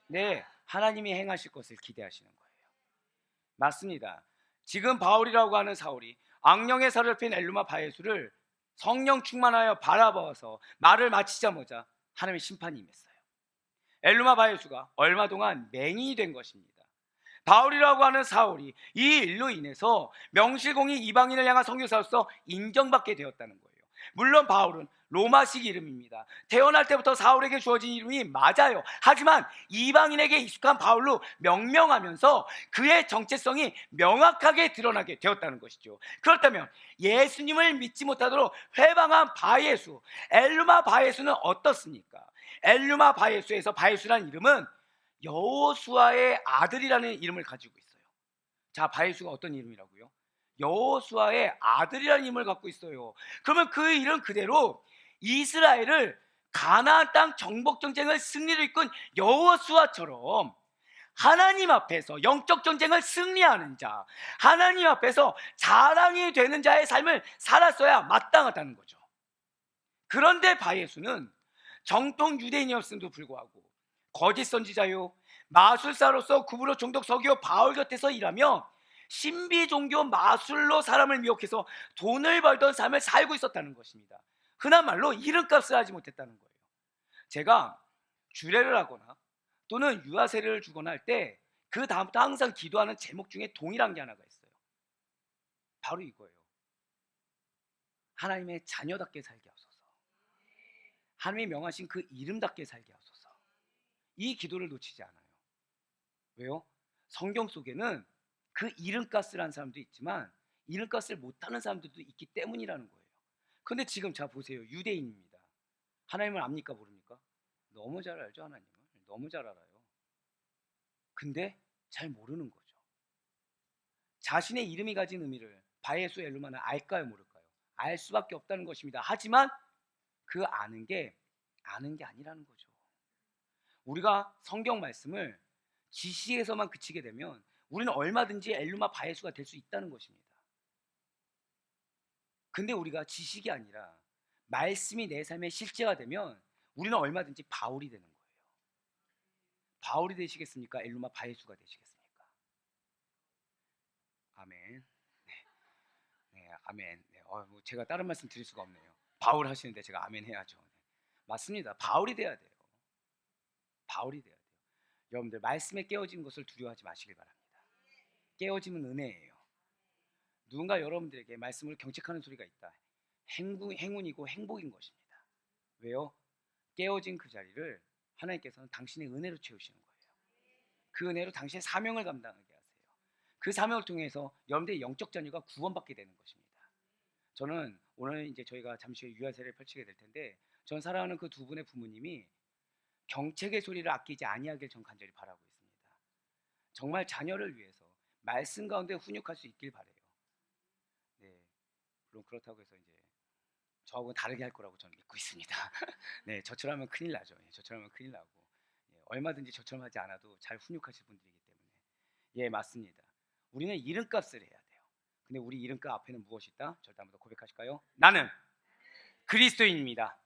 네, 하나님이 행하실 것을 기대하시는 거예요. 맞습니다. 지금 바울이라고 하는 사울이 악령의 살을 핀 엘루마 바예수를 성령 충만하여 바라봐서 말을 마치자마자 하나님의 심판이 임했어요. 엘루마 바예수가 얼마 동안 맹인이 된 것입니다. 바울이라고 하는 사울이 이 일로 인해서 명실공히 이방인을 향한 선교사로서 인정받게 되었다는 거예요. 물론 바울은 로마식 이름입니다. 태어날 때부터 사울에게 주어진 이름이 맞아요. 하지만 이방인에게 익숙한 바울로 명명하면서 그의 정체성이 명확하게 드러나게 되었다는 것이죠. 그렇다면 예수님을 믿지 못하도록 회방한 바예수, 엘루마 바예수는 어떻습니까? 엘루마 바예수에서 바예수라는 이름은 여호수아의 아들이라는 이름을 가지고 있어요. 자, 바예수가 어떤 이름이라고요? 여호수아의 아들이라는 이름을 갖고 있어요. 그러면 그 이름 그대로 이스라엘을 가나안 땅 정복 전쟁을 승리로 이끈 여호수아처럼 하나님 앞에서 영적 전쟁을 승리하는 자, 하나님 앞에서 자랑이 되는 자의 삶을 살았어야 마땅하다는 거죠. 그런데 바예수는 정통 유대인이었음에도 불구하고 거짓 선지자요, 마술사로서 구브로 총독 서기오 바울 곁에서 일하며 신비 종교 마술로 사람을 미혹해서 돈을 벌던 삶을 살고 있었다는 것입니다. 흔한 말로 이름값을 하지 못했다는 거예요. 제가 주례를 하거나 또는 유아세례를 주거나 할 때 그 다음부터 항상 기도하는 제목 중에 동일한 게 하나가 있어요. 바로 이거예요. 하나님의 자녀답게 살게 하소서. 하나님이 명하신 그 이름답게 살게 하소서. 이 기도를 놓치지 않아요. 왜요? 성경 속에는 그 이름값을 한 사람도 있지만 이름값을 못하는 사람들도 있기 때문이라는 거예요. 그런데 지금 자 보세요. 유대인입니다. 하나님을 압니까 모릅니까? 너무 잘 알죠. 하나님을 너무 잘 알아요. 근데 잘 모르는 거죠. 자신의 이름이 가진 의미를 바예수 엘루마는 알까요 모를까요? 알 수밖에 없다는 것입니다. 하지만 그 아는 게 아니라는 거죠. 우리가 성경 말씀을 지식에서만 그치게 되면 우리는 얼마든지 엘루마 바예수가 될 수 있다는 것입니다. 근데 우리가 지식이 아니라 말씀이 내 삶의 실제가 되면 우리는 얼마든지 바울이 되는 거예요. 바울이 되시겠습니까? 엘루마 바예수가 되시겠습니까? 아멘. 네, 네 아멘. 네, 뭐 제가 다른 말씀 드릴 수가 없네요. 바울 하시는데 제가 아멘 해야죠. 네. 맞습니다. 바울이 돼야 돼요. 바울이 돼야 돼요. 여러분들 말씀에 깨어진 것을 두려워하지 마시길 바랍니다. 깨어짐은 은혜예요. 누군가 여러분들에게 말씀을 경책하는 소리가 있다. 행운이고 행복인 것입니다. 왜요? 깨어진 그 자리를 하나님께서는 당신의 은혜로 채우시는 거예요. 그 은혜로 당신의 사명을 감당하게 하세요. 그 사명을 통해서 여러분들의 영적 자녀가 구원받게 되는 것입니다. 저는 오늘 이제 저희가 잠시 후에 유아세례를 펼치게 될 텐데, 전 사랑하는 그 두 분의 부모님이 경책의 소리를 아끼지 아니하길 전 간절히 바라고 있습니다. 정말 자녀를 위해서 말씀 가운데 훈육할 수 있길 바래요. 네, 물론 그렇다고 해서 이제 저하고는 다르게 할 거라고 저는 믿고 있습니다. 네, 저처럼 하면 큰일 나죠. 저처럼 하면 큰일 나고, 얼마든지 저처럼 하지 않아도 잘 훈육하실 분들이기 때문에. 예, 맞습니다. 우리는 이름값을 해야 돼요. 근데 우리 이름값 앞에는 무엇이 있다? 절대 한번 더 고백하실까요? 나는 그리스도인입니다.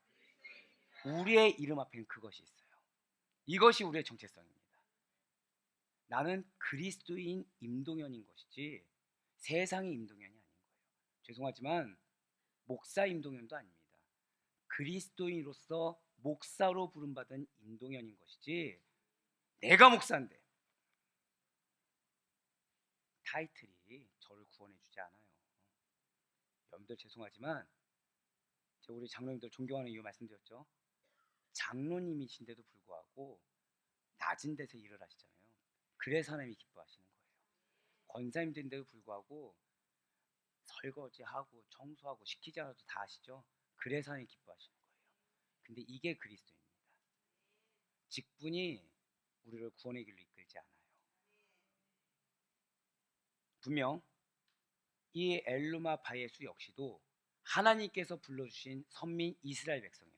우리의 이름 앞에는 그것이 있어요. 이것이 우리의 정체성입니다. 나는 그리스도인 임동현인 것이지 세상의 임동현이 아닌 거예요. 죄송하지만 목사 임동현도 아닙니다. 그리스도인으로서 목사로 부름받은 임동현인 것이지 내가 목사인데 타이틀이 저를 구원해 주지 않아요. 여러분들 죄송하지만 제가 우리 장로님들 존경하는 이유 말씀드렸죠. 장로님이신데도 불구하고 낮은 데서 일을 하시잖아요. 그래서 하나님이 기뻐하시는 거예요. 권사님들인데도 불구하고 설거지하고 청소하고 시키지 않아도 다 하시죠. 그래서 하나님이 기뻐하시는 거예요. 근데 이게 그리스도입니다. 직분이 우리를 구원의 길로 이끌지 않아요. 분명 이 엘루마 바예수 역시도 하나님께서 불러주신 선민 이스라엘 백성이었어요.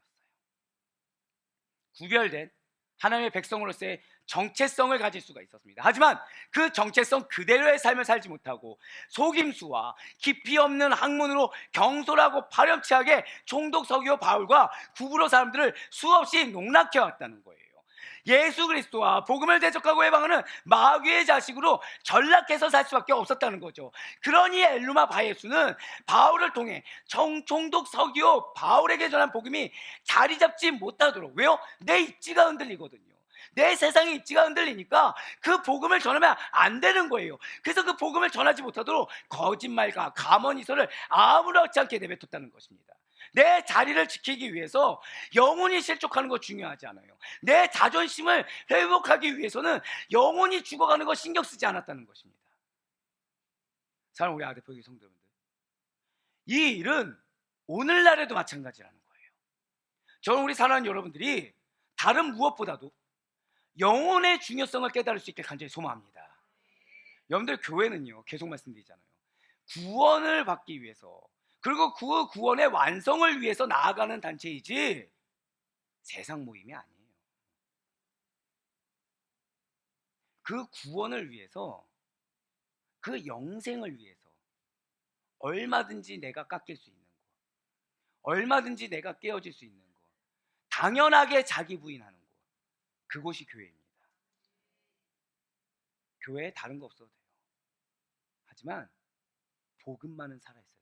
구별된 하나님의 백성으로서의 정체성을 가질 수가 있었습니다. 하지만 그 정체성 그대로의 삶을 살지 못하고 속임수와 깊이 없는 학문으로 경솔하고 파렴치하게 총독 서기오 바울과 구브로 사람들을 수없이 농락해 왔다는 거예요. 예수 그리스도와 복음을 대적하고 해방하는 마귀의 자식으로 전락해서 살 수밖에 없었다는 거죠. 그러니 엘루마 바예수는 바울을 통해 총독 서기오 바울에게 전한 복음이 자리 잡지 못하도록, 왜요? 내 입지가 흔들리거든요. 내 세상의 입지가 흔들리니까 그 복음을 전하면 안 되는 거예요. 그래서 그 복음을 전하지 못하도록 거짓말과 가먼이설을 아무렇지 않게 내뱉었다는 것입니다. 내 자리를 지키기 위해서 영혼이 실족하는 거 중요하지 않아요. 내 자존심을 회복하기 위해서는 영혼이 죽어가는 거 신경 쓰지 않았다는 것입니다. 사랑하는 우리 아대표의 성도분들, 이 일은 오늘날에도 마찬가지라는 거예요. 저는 우리 사랑하는 여러분들이 다른 무엇보다도 영혼의 중요성을 깨달을 수 있게 간절히 소망합니다. 여러분들, 교회는요, 계속 말씀드리잖아요, 구원을 받기 위해서, 그리고 그 구원의 완성을 위해서 나아가는 단체이지 세상 모임이 아니에요. 그 구원을 위해서, 그 영생을 위해서 얼마든지 내가 깎일 수 있는 거, 얼마든지 내가 깨어질 수 있는 거, 당연하게 자기 부인하는 거, 그곳이 교회입니다. 교회에 다른 거 없어도 돼요. 하지만 복음만은 살아있어야 됩니다.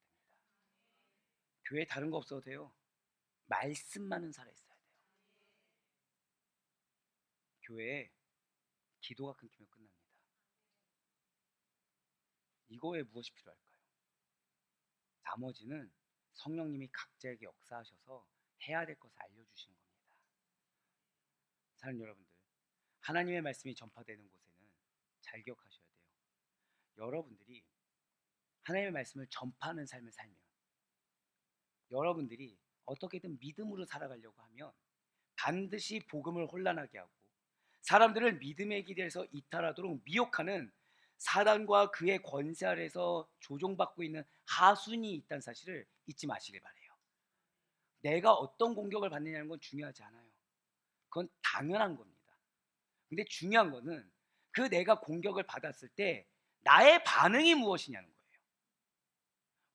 교회에 다른 거 없어도 돼요. 말씀만은 살아있어야 돼요. 교회에 기도가 끊기면 끝납니다. 이거에 무엇이 필요할까요? 나머지는 성령님이 각자에게 역사하셔서 해야 될 것을 알려주시는 겁니다. 사랑하는 여러분들, 하나님의 말씀이 전파되는 곳에는 잘 기억하셔야 돼요. 여러분들이 하나님의 말씀을 전파하는 삶을 살면, 여러분들이 어떻게든 믿음으로 살아가려고 하면 반드시 복음을 혼란하게 하고 사람들을 믿음의 길에서 이탈하도록 미혹하는 사단과 그의 권세 아래서 조종받고 있는 하순이 있다는 사실을 잊지 마시길 바래요. 내가 어떤 공격을 받느냐는 건 중요하지 않아요. 그건 당연한 겁니다. 근데 중요한 거는 그 내가 공격을 받았을 때 나의 반응이 무엇이냐는 거예요.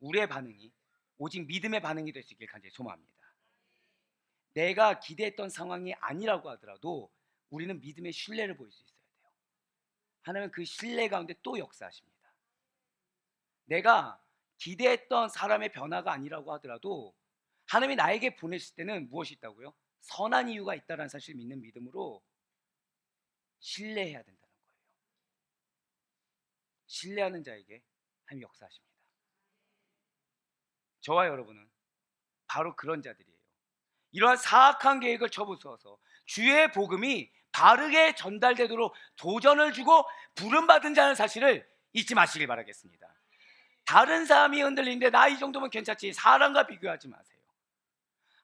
우리의 반응이 오직 믿음의 반응이 될 수 있길 간절히 소망합니다. 내가 기대했던 상황이 아니라고 하더라도 우리는 믿음의 신뢰를 보일 수 있어야 돼요. 하나님은 그 신뢰 가운데 또 역사하십니다. 내가 기대했던 사람의 변화가 아니라고 하더라도 하나님이 나에게 보내실 때는 무엇이 있다고요? 선한 이유가 있다는 사실을 믿는 믿음으로 신뢰해야 된다는 거예요. 신뢰하는 자에게 하나님이 역사하십니다. 저와 여러분은 바로 그런 자들이에요. 이러한 사악한 계획을 쳐부수어서 주의 복음이 바르게 전달되도록 도전을 주고 부름받은 자는 사실을 잊지 마시길 바라겠습니다. 다른 사람이 흔들리는데 나 이 정도면 괜찮지, 사람과 비교하지 마세요.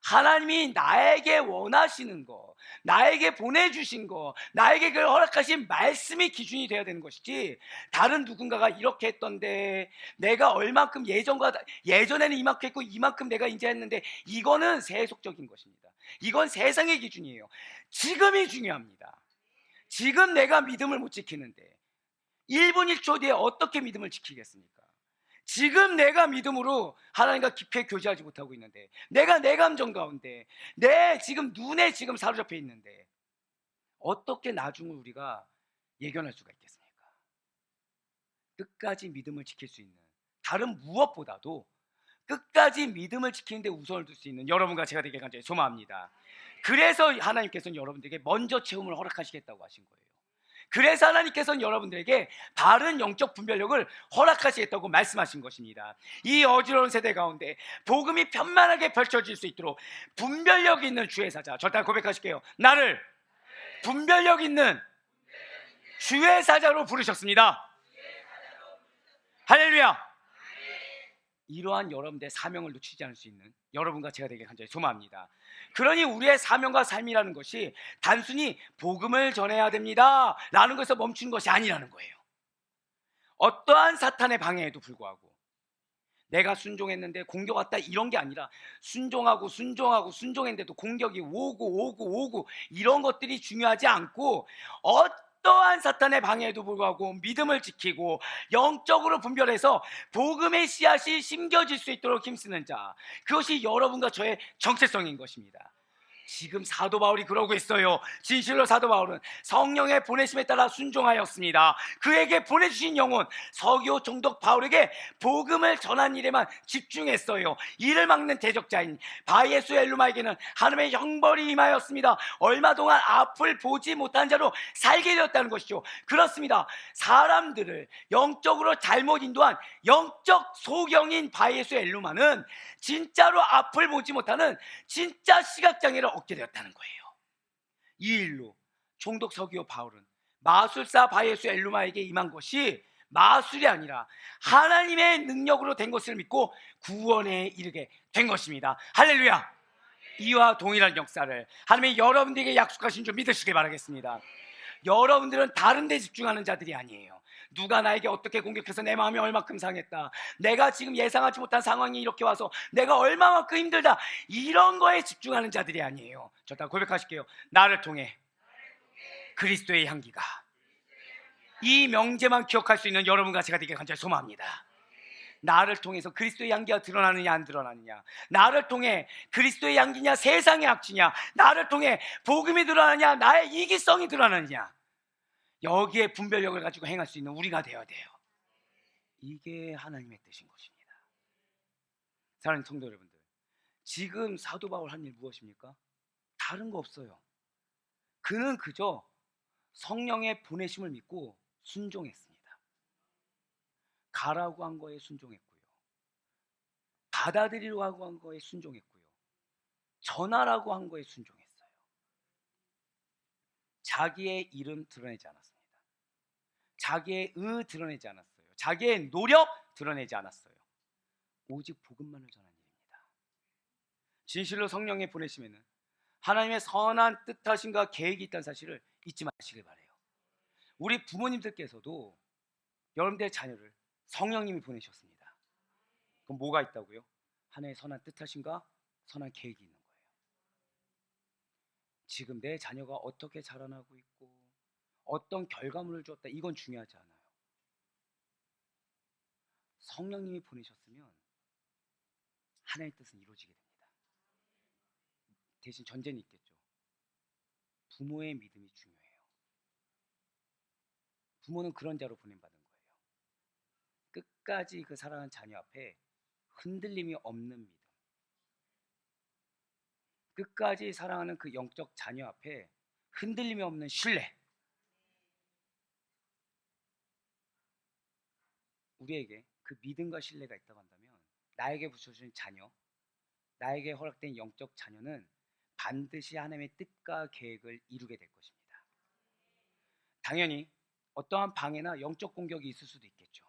하나님이 나에게 원하시는 거, 나에게 보내주신 거, 나에게 그걸 허락하신 말씀이 기준이 되어야 되는 것이지, 다른 누군가가 이렇게 했던데 내가 얼만큼 예전에는 이만큼 했고 이만큼 내가 이제 했는데, 이거는 세속적인 것입니다. 이건 세상의 기준이에요. 지금이 중요합니다. 지금 내가 믿음을 못 지키는데 1분 1초 뒤에 어떻게 믿음을 지키겠습니까? 지금 내가 믿음으로 하나님과 깊이 교제하지 못하고 있는데, 내가 내 감정 가운데, 내 지금 눈에 지금 사로잡혀 있는데 어떻게 나중을 우리가 예견할 수가 있겠습니까? 끝까지 믿음을 지킬 수 있는, 다른 무엇보다도 끝까지 믿음을 지키는데 우선을 둘 수 있는 여러분과 제가 되길 간절히 소망합니다. 그래서 하나님께서는 여러분들에게 먼저 체험을 허락하시겠다고 하신 거예요. 그래서 하나님께서는 여러분들에게 바른 영적 분별력을 허락하시겠다고 말씀하신 것입니다. 이 어지러운 세대 가운데 복음이 편만하게 펼쳐질 수 있도록 분별력 있는 주의 사자, 절단 고백하실게요. 나를 분별력 있는 주의 사자로 부르셨습니다. 할렐루야. 이러한 여러분들의 사명을 놓치지 않을 수 있는 여러분과 제가 되길 간절히 소망합니다. 그러니 우리의 사명과 삶이라는 것이 단순히 복음을 전해야 됩니다 라는 것에서 멈춘 것이 아니라는 거예요. 어떠한 사탄의 방해에도 불구하고 내가 순종했는데 공격 왔다 이런 게 아니라 순종했는데도 공격이 오고 이런 것들이 중요하지 않고 어떠한 사탄의 방해에도 불구하고 믿음을 지키고 영적으로 분별해서 복음의 씨앗이 심겨질 수 있도록 힘쓰는 자, 그것이 여러분과 저의 정체성인 것입니다. 지금 사도 바울이 그러고 있어요. 진실로 사도 바울은 성령의 보내심에 따라 순종하였습니다. 그에게 보내주신 영혼 서기오 총독 바울에게 복음을 전한 일에만 집중했어요. 이를 막는 대적자인 바예수 엘루마에게는 하나님의 형벌이 임하였습니다. 얼마 동안 앞을 보지 못한 자로 살게 되었다는 것이죠. 그렇습니다. 사람들을 영적으로 잘못 인도한 영적 소경인 바예수 엘루마는 진짜로 앞을 보지 못하는 진짜 시각장애를 얻게 되었다는 거예요. 이 일로 총독 서기오 바울은 마술사 바예수 엘루마에게 임한 것이 마술이 아니라 하나님의 능력으로 된 것을 믿고 구원에 이르게 된 것입니다. 할렐루야. 이와 동일한 역사를 하나님이 여러분들에게 약속하신 줄 믿으시길 바라겠습니다. 여러분들은 다른 데 집중하는 자들이 아니에요. 누가 나에게 어떻게 공격해서 내 마음이 얼마큼 상했다, 내가 지금 예상하지 못한 상황이 이렇게 와서 내가 얼마만큼 힘들다, 이런 거에 집중하는 자들이 아니에요. 저 다 고백하실게요. 나를 통해 그리스도의 향기가, 이 명제만 기억할 수 있는 여러분과 제가 되게 간절히 소망합니다. 나를 통해서 그리스도의 향기가 드러나느냐 안 드러나느냐, 나를 통해 그리스도의 향기냐 세상의 악취냐, 나를 통해 복음이 드러나느냐 나의 이기성이 드러나느냐, 여기에 분별력을 가지고 행할 수 있는 우리가 되어야 돼요. 이게 하나님의 뜻인 것입니다. 사랑하는 성도 여러분들, 지금 사도 바울 한 일 무엇입니까? 다른 거 없어요. 그는 그저 성령의 보내심을 믿고 순종했습니다. 가라고 한 거에 순종했고요, 받아들이라고 한 거에 순종했고요, 전하라고 한 거에 순종했어요. 자기의 이름 드러내지 않았습니다. 자기의 드러내지 않았어요. 자기의 노력 드러내지 않았어요. 오직 복음만을 전한 일입니다. 진실로 성령의 보내심에는 하나님의 선한 뜻하심과 계획이 있다는 사실을 잊지 마시길 바라요. 우리 부모님들께서도 여러분들의 자녀를 성령님이 보내셨습니다. 그럼 뭐가 있다고요? 하나님의 선한 뜻하심과 선한 계획이 있는 거예요. 지금 내 자녀가 어떻게 자라나고 있고 어떤 결과물을 주었다, 이건 중요하지 않아요. 성령님이 보내셨으면 하나님의 뜻은 이루어지게 됩니다. 대신 전제는 있겠죠. 부모의 믿음이 중요해요. 부모는 그런 자로 보냄받은 거예요. 끝까지 그 사랑하는 자녀 앞에 흔들림이 없는 믿음, 끝까지 사랑하는 그 영적 자녀 앞에 흔들림이 없는 신뢰. 우리에게 그 믿음과 신뢰가 있다고 한다면 나에게 붙여주신 자녀, 나에게 허락된 영적 자녀는 반드시 하나님의 뜻과 계획을 이루게 될 것입니다. 당연히 어떠한 방해나 영적 공격이 있을 수도 있겠죠.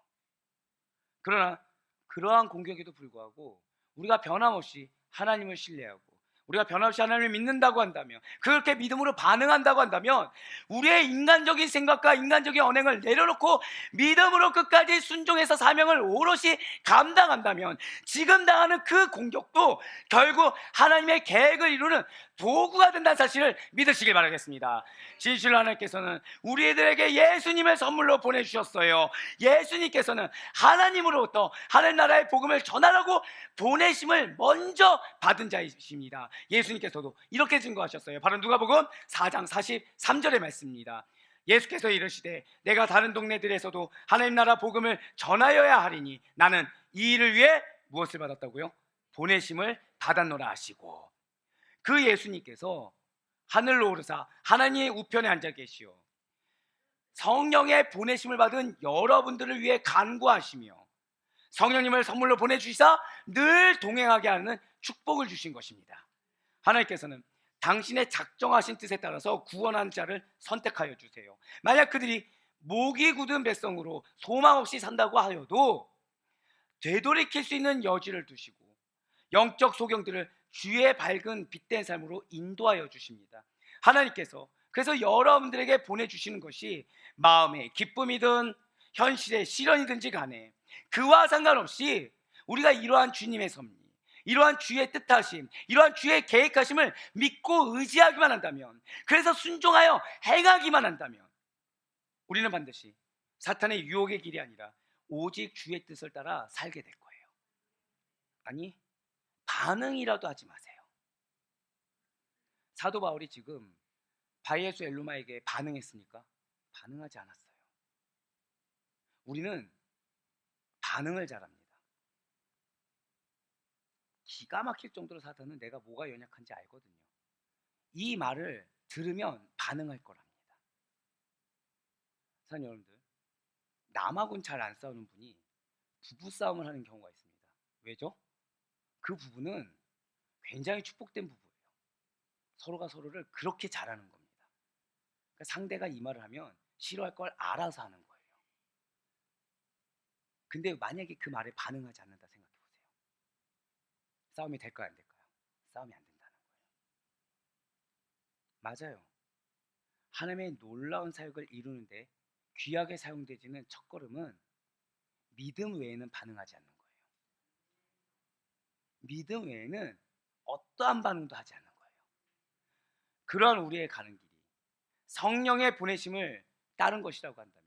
그러나 그러한 공격에도 불구하고 우리가 변함없이 하나님을 신뢰하고 우리가 변함없이 하나님을 믿는다고 한다면, 그렇게 믿음으로 반응한다고 한다면 우리의 인간적인 생각과 인간적인 언행을 내려놓고 믿음으로 끝까지 순종해서 사명을 오롯이 감당한다면 지금 당하는 그 공격도 결국 하나님의 계획을 이루는 도구가 된다는 사실을 믿으시길 바라겠습니다. 진실로 하나님께서는 우리들에게 예수님을 선물로 보내주셨어요. 예수님께서는 하나님으로부터 하늘 나라의 복음을 전하라고 보내심을 먼저 받은 자이십니다. 예수님께서도 이렇게 증거하셨어요. 바로 누가복음 4장 43절의 말씀입니다. 예수께서 이르시되 내가 다른 동네들에서도 하나님 나라 복음을 전하여야 하리니 나는 이 일을 위해 무엇을 받았다고요? 보내심을 받았노라 하시고, 그 예수님께서 하늘로 오르사 하나님의 우편에 앉아 계시오 성령의 보내심을 받은 여러분들을 위해 간구하시며 성령님을 선물로 보내주시사 늘 동행하게 하는 축복을 주신 것입니다. 하나님께서는 당신의 작정하신 뜻에 따라서 구원한 자를 선택하여 주세요. 만약 그들이 목이 굳은 백성으로 소망 없이 산다고 하여도 되돌이킬 수 있는 여지를 두시고 영적 소경들을 주의 밝은 빛된 삶으로 인도하여 주십니다. 하나님께서 그래서 여러분들에게 보내주시는 것이 마음의 기쁨이든 현실의 시련이든지 간에 그와 상관없이 우리가 이러한 주님의 섭리, 이러한 주의 뜻하심, 이러한 주의 계획하심을 믿고 의지하기만 한다면, 그래서 순종하여 행하기만 한다면 우리는 반드시 사탄의 유혹의 길이 아니라 오직 주의 뜻을 따라 살게 될 거예요. 아니, 반응이라도 하지 마세요. 사도 바울이 지금 바이에스 엘루마에게 반응했습니까? 반응하지 않았어요. 우리는 반응을 잘합니다. 기가 막힐 정도로 사탄은 내가 뭐가 연약한지 알거든요. 이 말을 들으면 반응할 거랍니다. 사랑하는 여러분들, 남하고는 잘 안 싸우는 분이 부부싸움을 하는 경우가 있습니다. 왜죠? 그 부부는 굉장히 축복된 부부예요. 서로가 서로를 그렇게 잘하는 겁니다. 그러니까 상대가 이 말을 하면 싫어할 걸 알아서 하는 거예요. 근데 만약에 그 말에 반응하지 않는다 생각해 보세요. 싸움이 될까요, 안 될까요? 싸움이 안 된다는 거예요. 맞아요. 하나님의 놀라운 사역을 이루는데 귀하게 사용되지는 첫걸음은 믿음 외에는 반응하지 않는 거예요. 믿음 외에는 어떠한 반응도 하지 않는 거예요. 그러한 우리의 가는 길이 성령의 보내심을 따른 것이라고 한다면,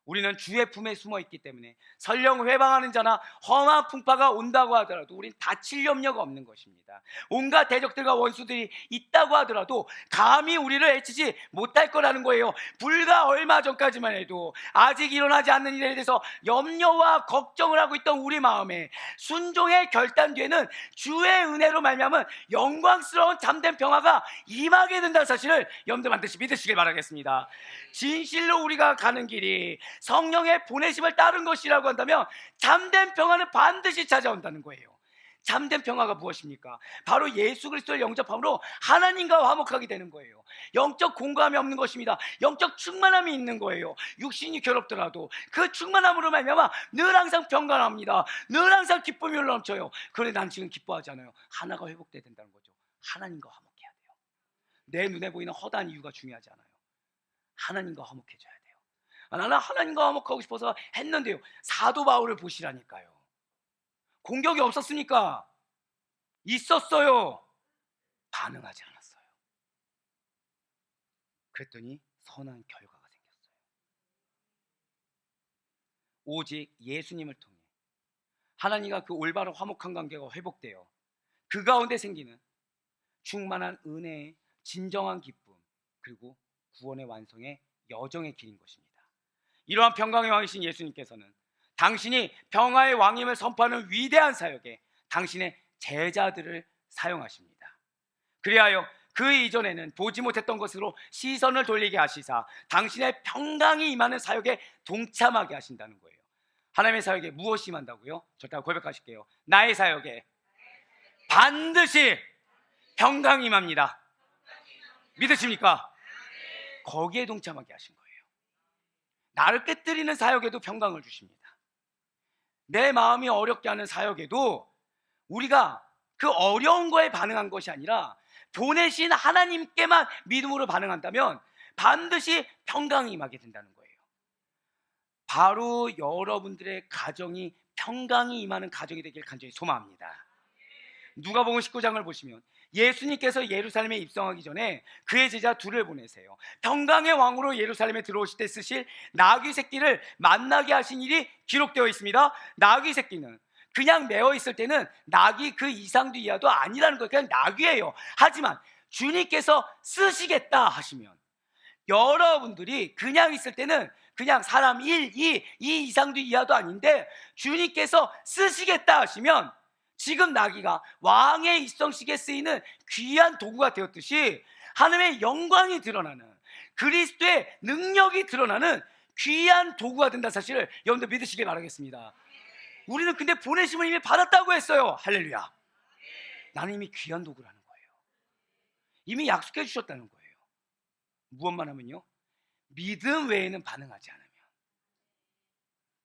우리는 주의 품에 숨어 있기 때문에 설령 회방하는 자나 험한 풍파가 온다고 하더라도 우린 다칠 염려가 없는 것입니다. 온갖 대적들과 원수들이 있다고 하더라도 감히 우리를 해치지 못할 거라는 거예요. 불과 얼마 전까지만 해도 아직 일어나지 않는 일에 대해서 염려와 걱정을 하고 있던 우리 마음에 순종의 결단 뒤에는 주의 은혜로 말미암은 영광스러운 참된 평화가 임하게 된다는 사실을 여러분들 반드시 믿으시길 바라겠습니다. 진실로 우리가 가는 길이 성령의 보내심을 따른 것이라고 한다면 참된 평화는 반드시 찾아온다는 거예요. 참된 평화가 무엇입니까? 바로 예수 그리스도를 영접함으로 하나님과 화목하게 되는 거예요. 영적 공감이 없는 것입니다. 영적 충만함이 있는 거예요. 육신이 괴롭더라도 그 충만함으로 말미암아 늘 항상 평안합니다. 늘 항상 기쁨이 넘쳐요. 그런데 난 지금 기뻐하지 않아요. 하나가 회복돼야 된다는 거죠. 하나님과 화목해야 돼요. 내 눈에 보이는 허다한 이유가 중요하지 않아요. 하나님과 화목해져야 돼요. 나는 하나님과 화목하고 싶어서 했는데요. 사도 바울을 보시라니까요. 공격이 없었습니까? 있었어요. 반응하지 않았어요. 그랬더니 선한 결과가 생겼어요. 오직 예수님을 통해 하나님과 그 올바른 화목한 관계가 회복되어 그 가운데 생기는 충만한 은혜의 진정한 기쁨, 그리고 구원의 완성의 여정의 길인 것입니다. 이러한 평강의 왕이신 예수님께서는 당신이 평화의 왕임을 선포하는 위대한 사역에 당신의 제자들을 사용하십니다. 그리하여 그 이전에는 보지 못했던 것으로 시선을 돌리게 하시사 당신의 평강이 임하는 사역에 동참하게 하신다는 거예요. 하나님의 사역에 무엇이 임한다고요? 저따가 고백하실게요. 나의 사역에 반드시 평강이 임합니다. 믿으십니까? 거기에 동참하게 하신 거예요. 나를 깨뜨리는 사역에도 평강을 주십니다. 내 마음이 어렵게 하는 사역에도 우리가 그 어려운 거에 반응한 것이 아니라 보내신 하나님께만 믿음으로 반응한다면 반드시 평강이 임하게 된다는 거예요. 바로 여러분들의 가정이 평강이 임하는 가정이 되길 간절히 소망합니다. 누가복음 19장을 보시면 예수님께서 예루살렘에 입성하기 전에 그의 제자 둘을 보내세요. 평강의 왕으로 예루살렘에 들어오실 때 쓰실 나귀 새끼를 만나게 하신 일이 기록되어 있습니다. 나귀 새끼는 그냥 매어 있을 때는 나귀 그 이상도 이하도 아니라는 거예요. 그냥 나귀예요. 하지만 주님께서 쓰시겠다 하시면 여러분들이 그냥 있을 때는 그냥 사람 1, 2 이상도 이하도 아닌데 주님께서 쓰시겠다 하시면 지금 나귀가 왕의 입성식에 쓰이는 귀한 도구가 되었듯이 하나님의 영광이 드러나는, 그리스도의 능력이 드러나는 귀한 도구가 된다는 사실을 여러분들 믿으시길 바라겠습니다. 우리는 근데 보내심을 이미 받았다고 했어요. 할렐루야. 나는 이미 귀한 도구라는 거예요. 이미 약속해 주셨다는 거예요. 무엇만 하면요? 믿음 외에는 반응하지 않으면.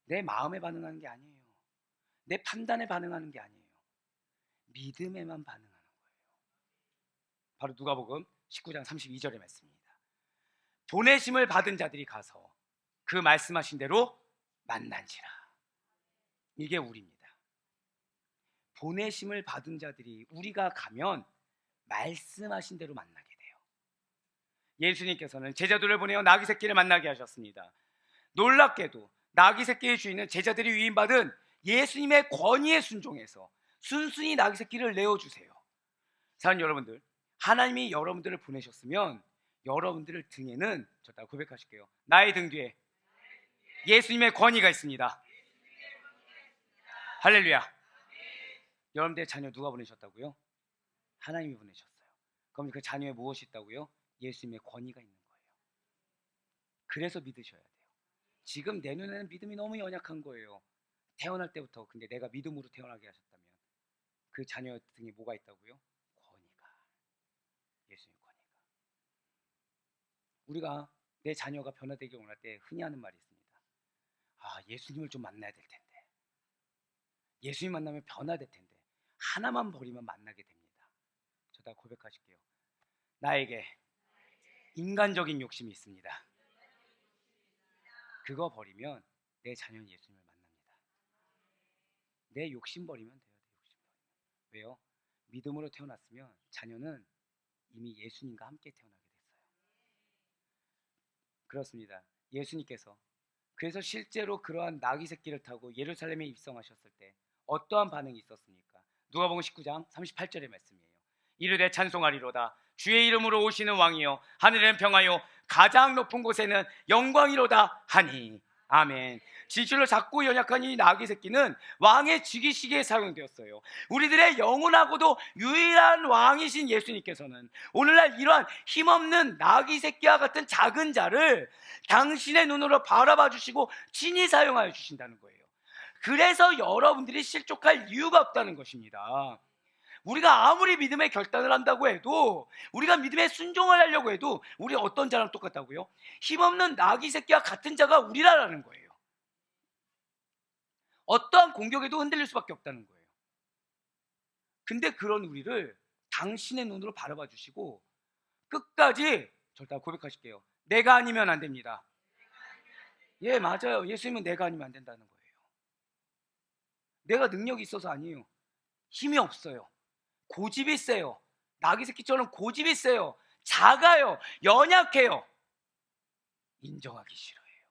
내 마음에 반응하는 게 아니에요. 내 판단에 반응하는 게 아니에요. 믿음에만 반응하는 거예요. 바로 누가복음 19장 32절의 말씀입니다. 보내심을 받은 자들이 가서 그 말씀하신 대로 만난지라. 이게 우리입니다. 보내심을 받은 자들이 우리가 가면 말씀하신 대로 만나게 돼요. 예수님께서는 제자들을 보내어 나귀 새끼를 만나게 하셨습니다. 놀랍게도 나귀 새끼의 주인은 제자들이 위임받은 예수님의 권위에 순종해서 순순히 나귀 새끼를 내어주세요. 사랑하는 여러분들, 하나님이 여러분들을 보내셨으면 여러분들의 등에는, 저 다 고백하실게요, 나의 등 뒤에 예수님의 권위가 있습니다. 할렐루야. 여러분들의 자녀 누가 보내셨다고요? 하나님이 보내셨어요. 그럼 그 자녀에 무엇이 있다고요? 예수님의 권위가 있는 거예요. 그래서 믿으셔야 돼요. 지금 내 눈에는 믿음이 너무 연약한 거예요. 태어날 때부터. 근데 내가 믿음으로 태어나게 하셨다면 그 자녀 등에 뭐가 있다고요? 권위가. 예수님의 권위가. 우리가 내 자녀가 변화되기 원할 때 흔히 하는 말이 있습니다. 아, 예수님을 좀 만나야 될 텐데, 예수님 만나면 변화될 텐데, 하나만 버리면 만나게 됩니다. 저 다 고백하실게요. 나에게 인간적인 욕심이 있습니다. 그거 버리면 내 자녀는 예수님을 만납니다. 내 욕심 버리면 돼요. 내 욕심 버리면. 왜요? 믿음으로 태어났으면 자녀는 이미 예수님과 함께 태어나게 됐어요. 그렇습니다. 예수님께서 그래서 실제로 그러한 나귀 새끼를 타고 예루살렘에 입성하셨을 때 어떠한 반응이 있었습니까? 누가복음 19장 38절의 말씀이에요. 이르되 찬송하리로다 주의 이름으로 오시는 왕이요 하늘에는 평화요 가장 높은 곳에는 영광이로다 하니. 아멘. 진실로 작고 연약한 이 나귀 새끼는 왕의 즉위식에 사용되었어요. 우리들의 영원하고도 유일한 왕이신 예수님께서는 오늘날 이러한 힘없는 나귀 새끼와 같은 작은 자를 당신의 눈으로 바라봐 주시고 친히 사용하여 주신다는 거예요. 그래서 여러분들이 실족할 이유가 없다는 것입니다. 우리가 아무리 믿음의 결단을 한다고 해도, 우리가 믿음에 순종을 하려고 해도 우리 어떤 자랑 똑같다고요? 힘없는 나귀 새끼와 같은 자가 우리라는 거예요. 어떠한 공격에도 흔들릴 수밖에 없다는 거예요. 근데 그런 우리를 당신의 눈으로 바라봐 주시고 끝까지, 절대 고백하실게요, 내가 아니면 안 됩니다. 예, 맞아요. 예수님은 내가 아니면 안 된다는 거예요. 내가 능력이 있어서 아니에요. 힘이 없어요. 고집이 세요. 나귀 새끼처럼 고집이 세요. 작아요. 연약해요. 인정하기 싫어해요.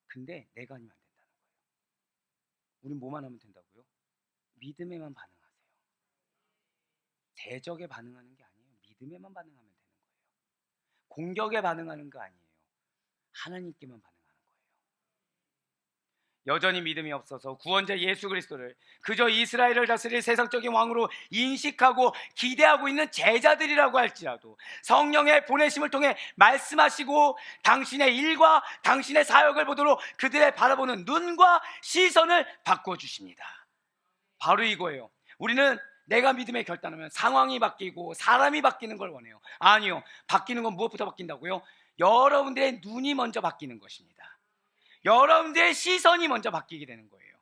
근데 내가 아니면 안 된다는 거예요. 우린 뭐만 하면 된다고요? 믿음에만 반응하세요. 대적에 반응하는 게 아니에요. 믿음에만 반응하면 되는 거예요. 공격에 반응하는 거 아니에요. 하나님께만 반응하는 거예요. 여전히 믿음이 없어서 구원자 예수 그리스도를 그저 이스라엘을 다스릴 세상적인 왕으로 인식하고 기대하고 있는 제자들이라고 할지라도 성령의 보내심을 통해 말씀하시고 당신의 일과 당신의 사역을 보도록 그들의 바라보는 눈과 시선을 바꿔주십니다. 바로 이거예요. 우리는 내가 믿음에 결단하면 상황이 바뀌고 사람이 바뀌는 걸 원해요. 아니요. 바뀌는 건 무엇부터 바뀐다고요? 여러분들의 눈이 먼저 바뀌는 것입니다. 여러분들의 시선이 먼저 바뀌게 되는 거예요.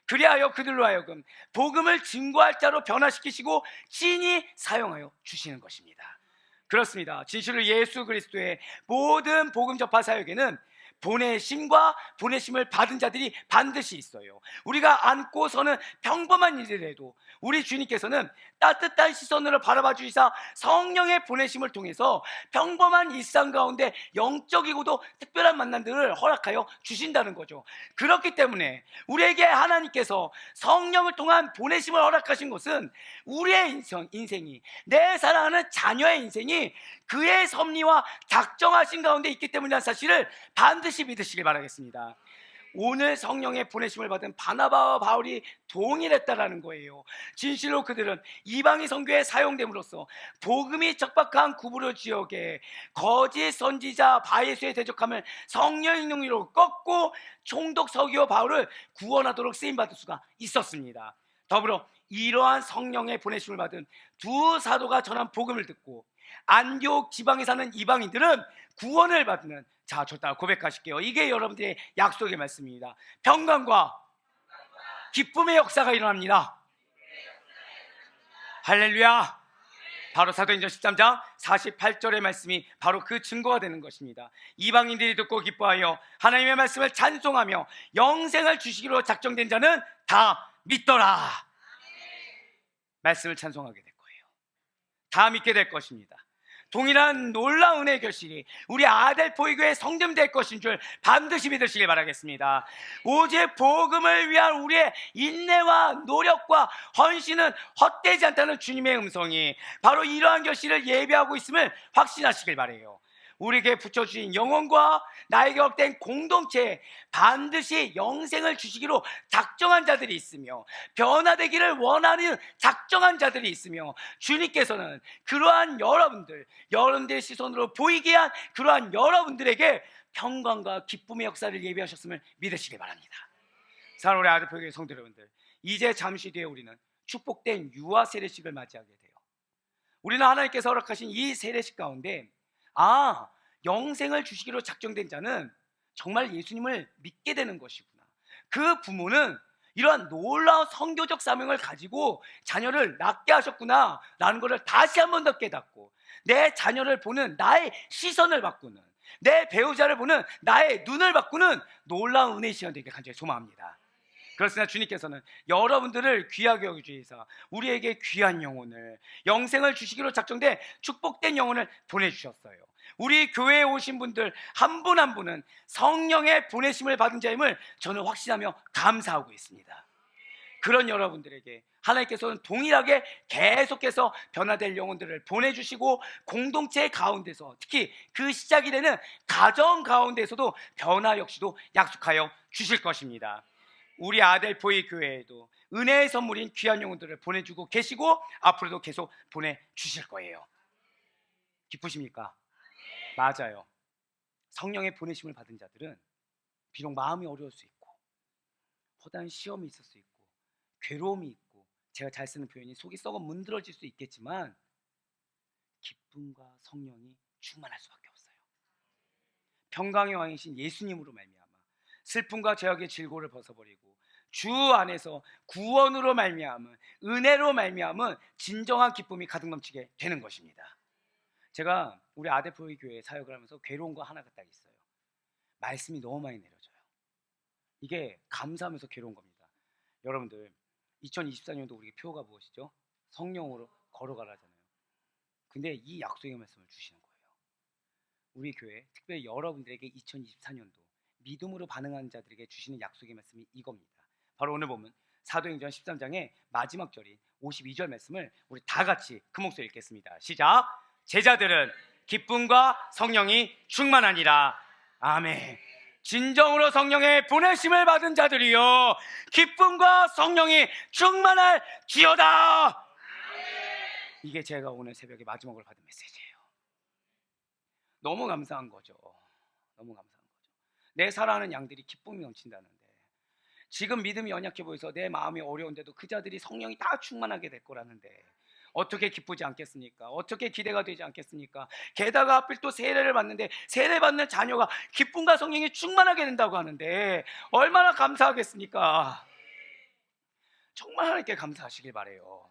그리하여 그들로 하여금 복음을 증거할 자로 변화시키시고 친히 사용하여 주시는 것입니다. 그렇습니다. 진실로 예수 그리스도의 모든 복음 전파 사역에는 보내심과 보내심을 받은 자들이 반드시 있어요. 우리가 안고 서는 평범한 일이라도 우리 주님께서는 따뜻한 시선으로 바라봐 주시사 성령의 보내심을 통해서 평범한 일상 가운데 영적이고도 특별한 만남들을 허락하여 주신다는 거죠. 그렇기 때문에 우리에게 하나님께서 성령을 통한 보내심을 허락하신 것은 우리의 인생이, 내 사랑하는 자녀의 인생이 그의 섭리와 작정하신 가운데 있기 때문이라는 사실을 반드시 믿으시길 바라겠습니다. 오늘 성령의 보내심을 받은 바나바와 바울이 동일했다라는 거예요. 진실로 그들은 이방인 선교에 사용됨으로써 복음이 적박한 구부로 지역에 거짓 선지자 바예수의 대적함을 성령의 능력으로 꺾고 총독 서기오 바울을 구원하도록 쓰임받을 수가 있었습니다. 더불어 이러한 성령의 보내심을 받은 두 사도가 전한 복음을 듣고 안디옥 지방에 사는 이방인들은 구원을 받는, 자, 좋다 고백하실게요. 이게 여러분들의 약속의 말씀입니다. 평강과 기쁨의 역사가 일어납니다. 할렐루야. 바로 사도행전 13장 48절의 말씀이 바로 그 증거가 되는 것입니다. 이방인들이 듣고 기뻐하여 하나님의 말씀을 찬송하며 영생을 주시기로 작정된 자는 다 믿더라. 말씀을 찬송하게 될 거예요. 다 믿게 될 것입니다. 동일한 놀라운 은혜의 결실이 우리 아델포이 교회 성점 될 것인 줄 반드시 믿으시길 바라겠습니다. 오직 복음을 위한 우리의 인내와 노력과 헌신은 헛되지 않다는 주님의 음성이 바로 이러한 결실을 예비하고 있음을 확신하시길 바라요. 우리에게 붙여주신 영혼과 나에게 얻된 공동체에 반드시 영생을 주시기로 작정한 자들이 있으며 변화되기를 원하는 작정한 자들이 있으며 주님께서는 그러한 여러분들의 시선으로 보이게 한 그러한 여러분들에게 평강과 기쁨의 역사를 예비하셨음을 믿으시기 바랍니다. 사랑하는 우리 아들표교회 성도 여러분들, 이제 잠시 뒤에 우리는 축복된 유아 세례식을 맞이하게 돼요. 우리는 하나님께서 허락하신 이 세례식 가운데 영생을 주시기로 작정된 자는 정말 예수님을 믿게 되는 것이구나. 그 부모는 이러한 놀라운 선교적 사명을 가지고 자녀를 낳게 하셨구나 라는 것을 다시 한 번 더 깨닫고 내 자녀를 보는 나의 시선을 바꾸는, 내 배우자를 보는 나의 눈을 바꾸는 놀라운 은혜의 시간 되길 간절히 소망합니다. 그렇습니다. 주님께서는 여러분들을 귀하게 여기주셔서 우리에게 귀한 영혼을, 영생을 주시기로 작정된 축복된 영혼을 보내주셨어요. 우리 교회에 오신 분들 한 분 한 분은 성령의 보내심을 받은 자임을 저는 확신하며 감사하고 있습니다. 그런 여러분들에게 하나님께서는 동일하게 계속해서 변화될 영혼들을 보내주시고 공동체 가운데서 특히 그 시작이 되는 가정 가운데서도 변화 역시도 약속하여 주실 것입니다. 우리 아델포이 교회에도 은혜의 선물인 귀한 영혼들을 보내주고 계시고 앞으로도 계속 보내주실 거예요. 기쁘십니까? 맞아요. 성령의 보내심을 받은 자들은 비록 마음이 어려울 수 있고 허다한 시험이 있을 수 있고 괴로움이 있고 제가 잘 쓰는 표현이 속이 썩어 문드러질 수 있겠지만 기쁨과 성령이 충만할 수밖에 없어요. 평강의 왕이신 예수님으로 말미암아 슬픔과 죄악의 질고를 벗어버리고 주 안에서 구원으로 말미암은 은혜로 말미암은 진정한 기쁨이 가득 넘치게 되는 것입니다. 제가 우리 아델포이 교회 사역을 하면서 괴로운 거 하나가 딱 있어요. 말씀이 너무 많이 내려져요. 이게 감사하면서 괴로운 겁니다. 여러분들 2024년도 우리 표가 무엇이죠? 성령으로 걸어가라잖아요. 근데 이 약속의 말씀을 주시는 거예요. 우리 교회 특별히 여러분들에게 2024년도 믿음으로 반응하는 자들에게 주시는 약속의 말씀이 이겁니다. 바로 오늘 보면 사도행전 13장의 마지막 절인 52절 말씀을 우리 다 같이 큰 목소리 읽겠습니다. 시작! 제자들은 기쁨과 성령이 충만하니라. 아멘. 진정으로 성령의 보내심을 받은 자들이요 기쁨과 성령이 충만할지어다. 이게 제가 오늘 새벽에 마지막으로 받은 메시지예요. 너무 감사한 거죠. 너무 감사한 거죠. 내 사랑하는 양들이 기쁨이 넘친다는데 지금 믿음이 연약해 보여서 내 마음이 어려운데도 그 자들이 성령이 다 충만하게 될 거라는데 어떻게 기쁘지 않겠습니까? 어떻게 기대가 되지 않겠습니까? 게다가 하필 또 세례를 받는데 세례받는 자녀가 기쁨과 성령이 충만하게 된다고 하는데 얼마나 감사하겠습니까? 정말 하나님께 감사하시길 바라요.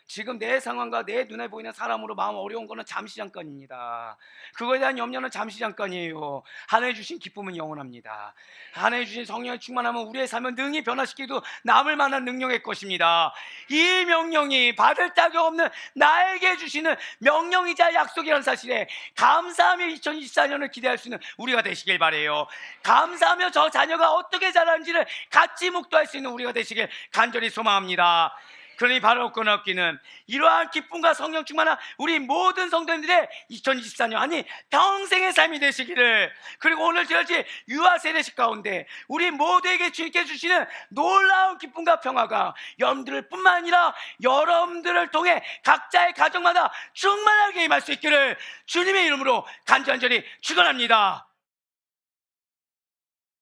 지금 내 상황과 내 눈에 보이는 사람으로 마음 어려운 거는 잠시 잠깐입니다. 그거에 대한 염려는 잠시 잠깐이에요. 하나님 주신 기쁨은 영원합니다. 하나님 주신 성령의 충만함은 우리의 삶을 능히 변화시키기도 남을 만한 능력의 것입니다. 이 명령이 받을 자격 없는 나에게 주시는 명령이자 약속이라는 사실에 감사하며 2024년을 기대할 수 있는 우리가 되시길 바라요. 감사하며 저 자녀가 어떻게 자라는지를 같이 묵도할 수 있는 우리가 되시길 간절히 소망합니다. 그러니 바로 끊었기는 이러한 기쁨과 성령 충만한 우리 모든 성도님들의 2024년 아니 평생의 삶이 되시기를, 그리고 오늘 저희 유아 세례식 가운데 우리 모두에게 주님께 주시는 놀라운 기쁨과 평화가 여러분들 뿐만 아니라 여러분들을 통해 각자의 가정마다 충만하게 임할 수 있기를 주님의 이름으로 간절히 축원합니다.